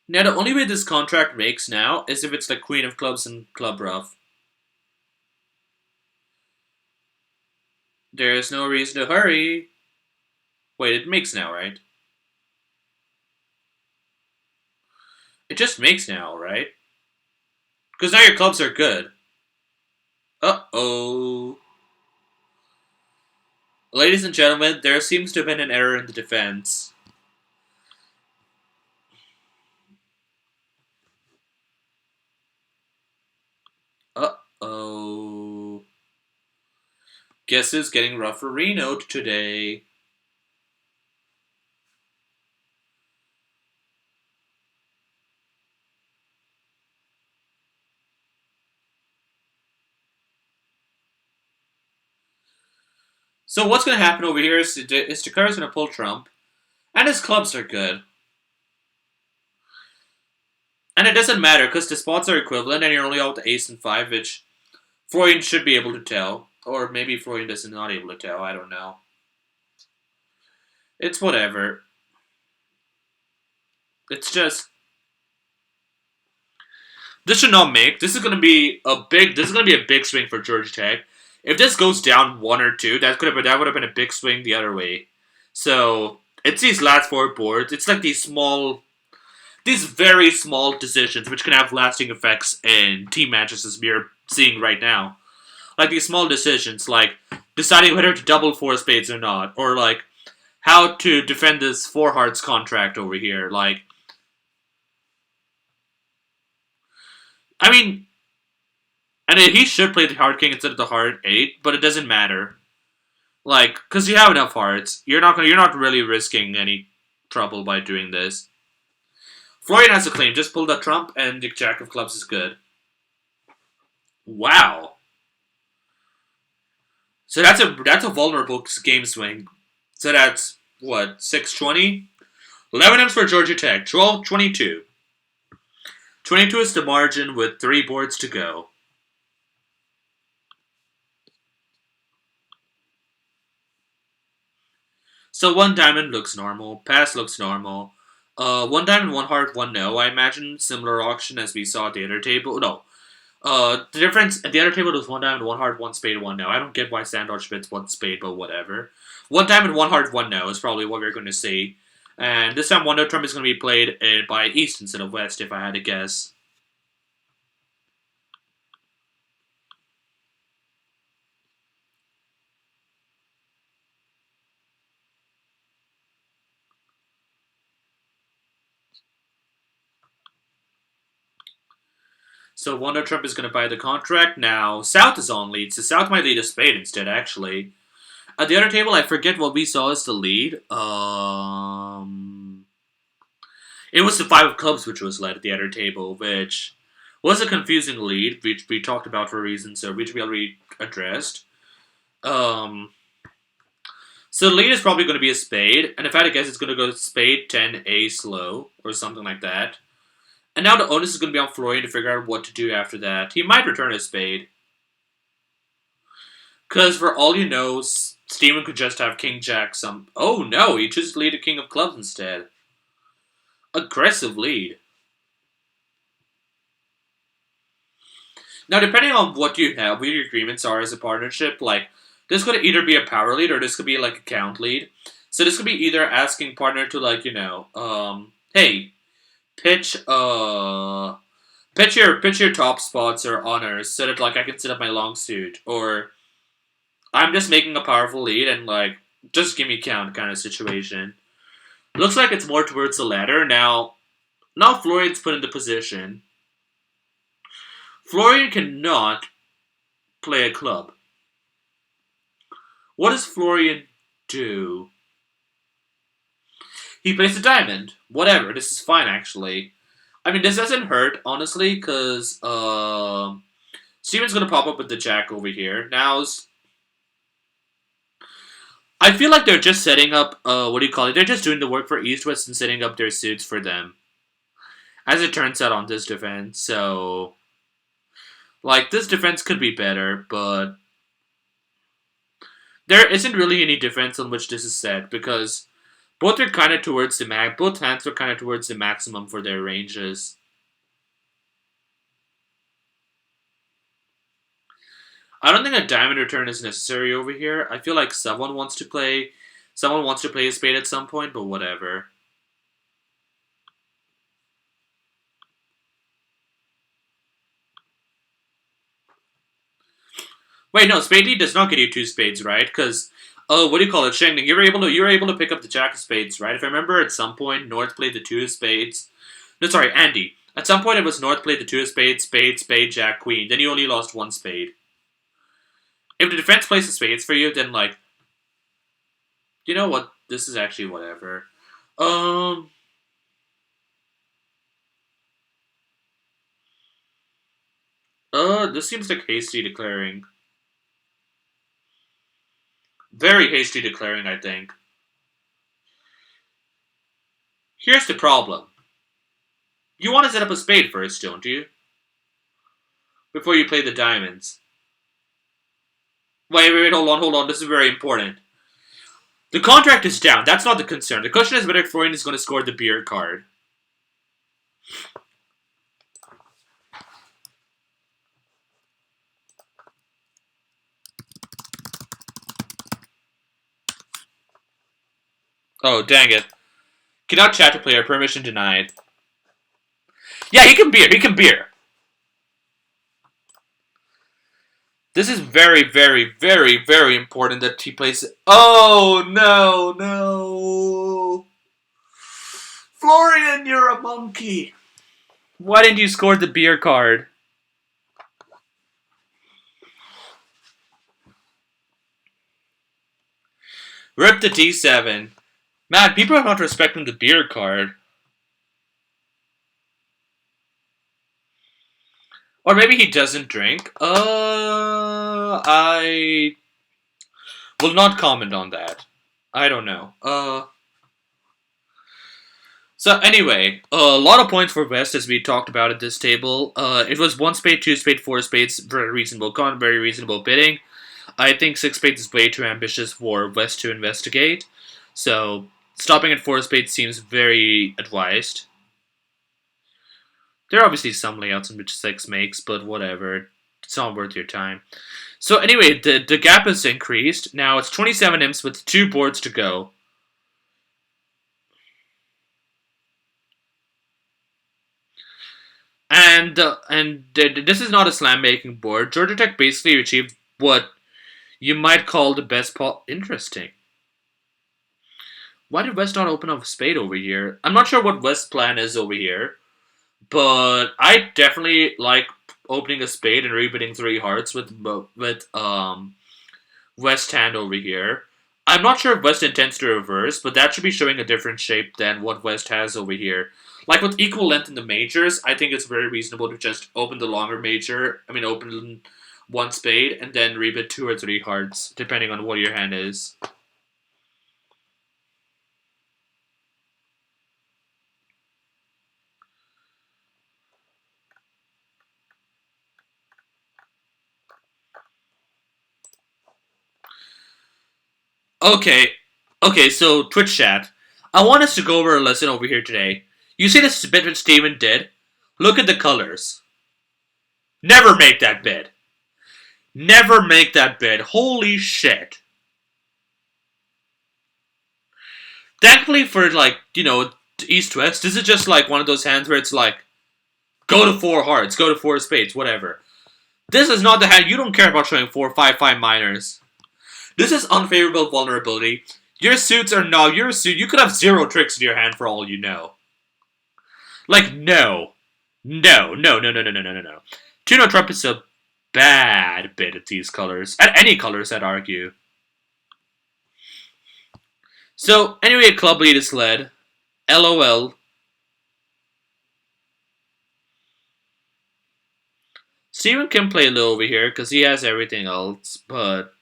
Now the only way this contract makes now is if it's like Queen of Clubs and Club Rough. There's no reason to hurry. Wait, it makes now, right? It just makes now, right? Because now your clubs are good. Uh-oh. Ladies and gentlemen, there seems to have been an error in the defense. Uh-oh. Guess who's getting referee-noed today? So what's going to happen over here is Takara's going to pull trump, and his clubs are good. And it doesn't matter, because the spots are equivalent, and you're only out the ace and 5, which Florian should be able to tell. Or maybe Florian is not able to tell, I don't know. It's whatever. It's just... This should not make. This is going to be a big swing for Georgia Tech. If this goes down 1 or 2, that would have been a big swing the other way. So, it's these last 4 boards. It's like these very small decisions which can have lasting effects in team matches as we're seeing right now. Like these small decisions, like deciding whether to double 4 spades or not, or like how to defend this 4 hearts contract over here. Like, I mean, and he should play the heart king instead of the heart 8, but it doesn't matter. Like, because you have enough hearts, you're not really risking any trouble by doing this. Florian has a claim. Just pull the trump, and the jack of clubs is good. Wow. So that's a vulnerable game swing. So that's what 620, 11 ends for Georgia Tech. 12-22. 22 is the margin with 3 boards to go. So 1 diamond looks normal. Pass looks normal. 1 diamond, 1 heart, 1 no. I imagine similar auction as we saw at the other table. No. The difference at the other table was 1 diamond, 1 heart, 1 spade, 1 no. I don't get why Sandor Schmidt's 1 spade, but whatever. 1 diamond, 1 heart, 1 no is probably what we're going to see. And this time 1 no trump is going to be played by East instead of West, if I had to guess. So 1 no trump is going to buy the contract. Now, South is on lead, so South might lead a spade instead, actually. At the other table, I forget what we saw as the lead. It was the 5 of clubs which was led at the other table, which was a confusing lead, which we talked about for reasons which we already addressed. So the lead is probably going to be a spade, and if I had to guess, it's going to go spade, 10, ace, low, or something like that. And now the onus is going to be on Florian to figure out what to do after that. He might return a spade. Because for all you know, Steven could just have King Jack some... Oh no, he chooses to lead a King of Clubs instead. Aggressive lead. Now, depending on what you have, what your agreements are as a partnership, like, this could either be a power lead or this could be, like, a count lead. So this could be either asking partner to, like, hey, pitch your top spots or honors so that, like, I can set up my long suit. Or, I'm just making a powerful lead and, like, just give me count kind of situation. Looks like it's more towards the latter. Now Florian's put in the position. Florian cannot play a club. What does Florian do? He plays a diamond. Whatever, this is fine, actually. I mean, this doesn't hurt, honestly, because Steven's going to pop up with the jack over here. Now, I feel like they're just setting up, They're just doing the work for East-West and setting up their suits for them. as it turns out on this defense. So, like, this defense could be better, but there isn't really any defense on which this is set because both are kind of towards the both hands are kind of towards the maximum for their ranges. I don't think a diamond return is necessary over here. I feel like someone wants to play a spade at some point, but whatever. Wait, no, spade D does not get you two spades, right? Because, what do you call it, Sheng? You were able to pick up the jack of spades, right? If I remember, at some point North played the two of spades. No, sorry, Andy. At some point it was North played the two of spades, spade, spade, jack, queen. Then you only lost one spade. If the defense plays the spades for you, then like, you know what? This is actually whatever. This seems like hasty declaring. Very hasty declaring, I think. Here's the problem. You want to set up a spade first, don't you? Before you play the diamonds. Wait, hold on. This is very important. The contract is down. That's not the concern. The question is whether Florian is going to score the beer card. Oh, dang it. Cannot chat to player. Permission denied. Yeah, he can beer. This is very, very, very, very important that he plays. Oh, no. Florian, you're a monkey. Why didn't you score the beer card? Rip the D7. Man, people are not respecting the beer card. Or maybe he doesn't drink. I will not comment on that. I don't know. So anyway, a lot of points for West as we talked about at this table. It was 1 spade, 2 spade, 4 spades, very reasonable very reasonable bidding. I think 6 spades is way too ambitious for West to investigate. So stopping at 4 spades seems very advised. There are obviously some layouts in which 6 makes, but whatever. It's not worth your time. So anyway, the gap has increased. Now it's 27 imps with 2 boards to go. And this is not a slam making board. Georgia Tech basically achieved what you might call the best interesting. Why did West not open up a spade over here? I'm not sure what West's plan is over here, but I definitely like opening a spade and rebidding 3 hearts with West hand over here. I'm not sure if West intends to reverse, but that should be showing a different shape than what West has over here. Like with equal length in the majors, I think it's very reasonable to just open the longer major. Open 1 spade and then rebid 2 or 3 hearts, depending on what your hand is. Okay, so Twitch chat. I want us to go over a lesson over here today. You see this bid that Steven did? Look at the colors. Never make that bid. Never make that bid. Holy shit. Thankfully for, East-West, this is just like one of those hands where it's like, go to 4 hearts, go to 4 spades, whatever. This is not the hand. You don't care about showing 4, 5, 5 minors. This is unfavorable vulnerability. Your suits are no. Your suit. You could have 0 tricks in your hand for all you know. Like no. 2-no trump is a bad bid at these colors. At any colors, I'd argue. So anyway, club lead is led. LOL. Steven can play low over here because he has everything else, but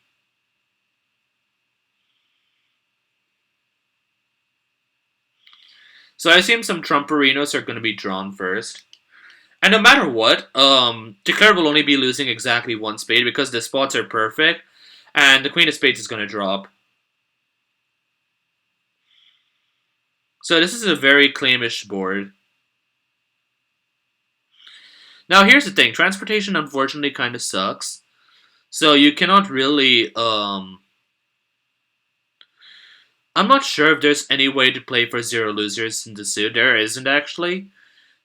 So I assume some Trumperinos are going to be drawn first. And no matter what, Declare will only be losing exactly one spade because the spots are perfect, and the Queen of Spades is going to drop. So this is a very claimish board. Now here's the thing, transportation unfortunately kind of sucks. So you cannot really, I'm not sure if there's any way to play for 0 losers in the suit. There isn't actually.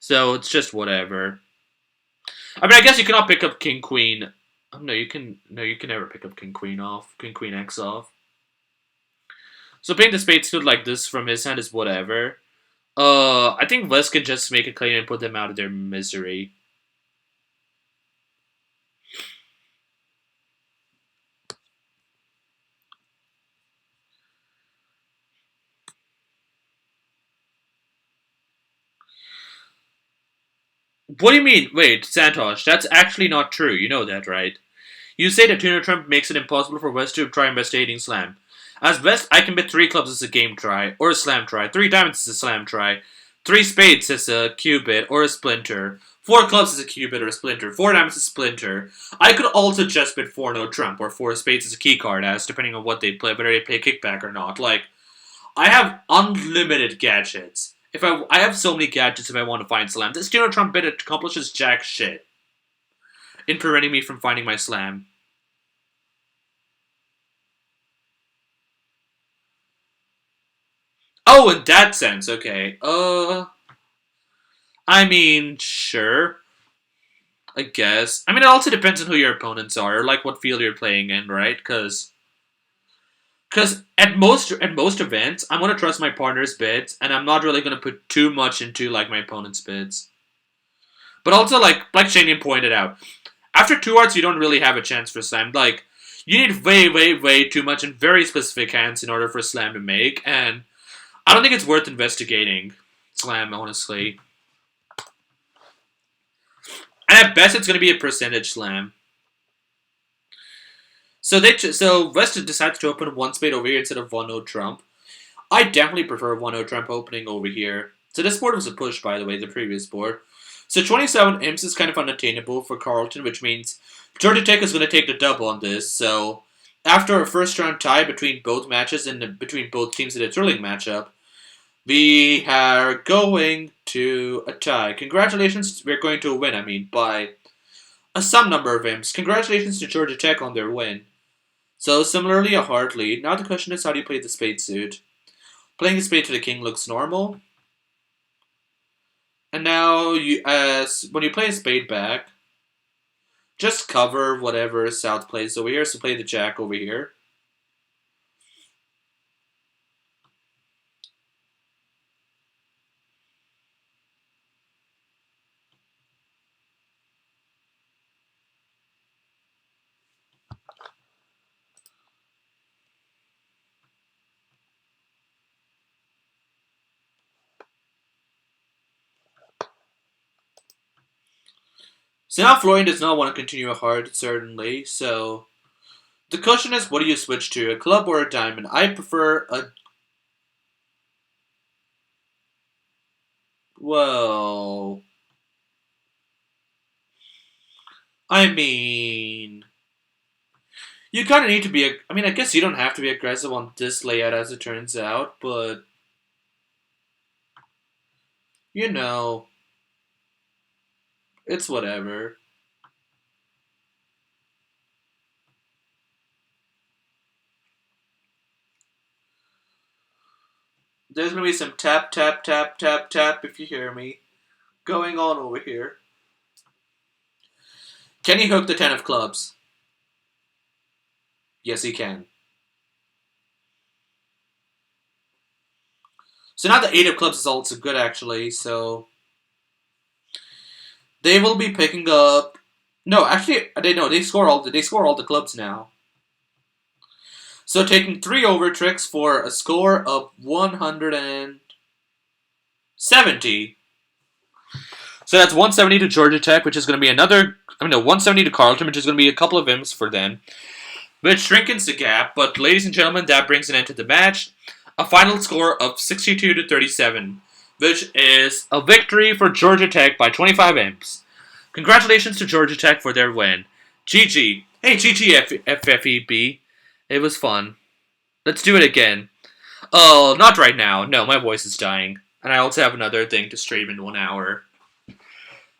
So it's just whatever. I mean, I guess you cannot pick up King Queen. Oh, no, you can. No, you can never pick up King Queen off. King Queen X off. So playing the spade suit like this from his hand is whatever. I think West can just make a claim and put them out of their misery. What do you mean? Wait, Santosh, that's actually not true. You know that, right? You say that Tuner Trump makes it impossible for West to try investigating slam. As West, I can bet 3 clubs is a game try, or a slam try. 3 diamonds is a slam try. 3 spades is a cubit, or a splinter. 4 clubs is a cubit or a splinter. 4 diamonds is a splinter. I could also just bet 4 no trump, or 4 spades is a key card, as depending on what they play, whether they play kickback or not. Like, I have unlimited gadgets. I have so many gadgets if I want to find slam. This Tuner Trump bet accomplishes jack shit in preventing me from finding my slam. Oh, in that sense, okay. I mean, sure. I guess. I mean, it also depends on who your opponents are, or like what field you're playing in, right? Because at most events, I'm gonna trust my partner's bids, and I'm not really gonna put too much into like my opponent's bids. But also, like Shanian pointed out, after 2 hearts, you don't really have a chance for slam. Like, you need way, way, way too much in very specific hands in order for slam to make, and I don't think it's worth investigating slam, honestly. And at best, it's going to be a percentage slam. So West decides to open 1 spade over here instead of 1-0 trump. I definitely prefer 1-0 trump opening over here. So this board was a push, by the way, the previous board. So 27 imps is kind of unattainable for Carleton, which means Georgia Tech is going to take the dub on this. So after a first round tie between both matches and between both teams in a thrilling matchup, we are going to a tie. Congratulations, we're going to win, by some number of imps. Congratulations to Georgia Tech on their win. So similarly, a hard lead. Now the question is, how do you play the spade suit? Playing the spade to the king looks normal. And now, when you play a spade back, just cover whatever South plays over here. So play the jack over here. So now Florian does not want to continue a hard, certainly. So the question is, what do you switch to, a club or a diamond? I prefer a... Well... I mean... You kind of need to be... I guess you don't have to be aggressive on this layout as it turns out, but... You know... It's whatever. There's gonna be some tap, tap, tap, tap, tap, if you hear me, going on over here. Can he hook the 10 of clubs? Yes, he can. So now the 8 of clubs is also good, actually, so... They will be picking up... No, actually, they score all the clubs now. So taking 3 over tricks for a score of 170. So that's 170 to Georgia Tech, which is going to be 170 to Carleton, which is going to be a couple of imps for them, which shrinkens the gap. But ladies and gentlemen, that brings an end to the match. A final score of 62 to 37. which is a victory for Georgia Tech by 25 imps. Congratulations to Georgia Tech for their win. GG. Hey, GG FFEB. It was fun. Let's do it again. Oh, not right now. No, my voice is dying. And I also have another thing to stream in 1 hour.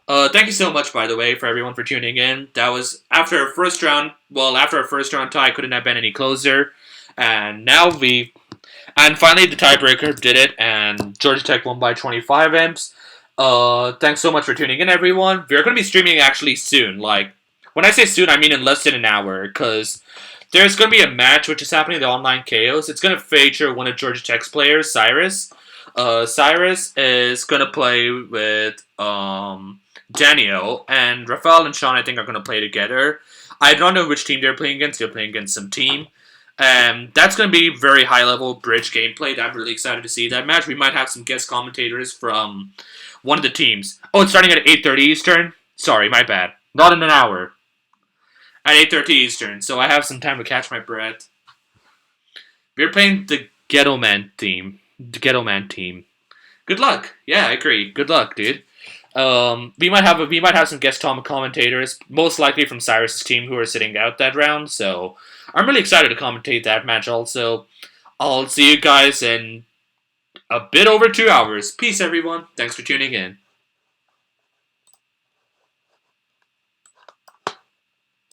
Thank you so much, by the way, for everyone for tuning in. That was after our first round. Well, after our first round tie, couldn't have been any closer. And finally the tiebreaker did it, and Georgia Tech won by 25 imps. Thanks so much for tuning in, everyone. We're going to be streaming actually soon. Like, when I say soon, I mean in less than an hour, because there's going to be a match which is happening in the online chaos. It's going to feature one of Georgia Tech's players, Cyrus. Cyrus is going to play with Daniel, and Rafael and Sean, I think, are going to play together. I don't know which team they're playing against. They're playing against some team. That's going to be very high-level bridge gameplay. I'm really excited to see that match. We might have some guest commentators from one of the teams. Oh, it's starting at 8:30 Eastern? Sorry, my bad. Not in an hour. At 8:30 Eastern, so I have some time to catch my breath. We're playing the Ghetto Man team. The Ghetto Man team. Good luck. Yeah, I agree. Good luck, dude. We might have some guest commentators, most likely from Cyrus's team, who are sitting out that round. So I'm really excited to commentate that match. Also, I'll see you guys in a bit over 2 hours. Peace, everyone. Thanks for tuning in.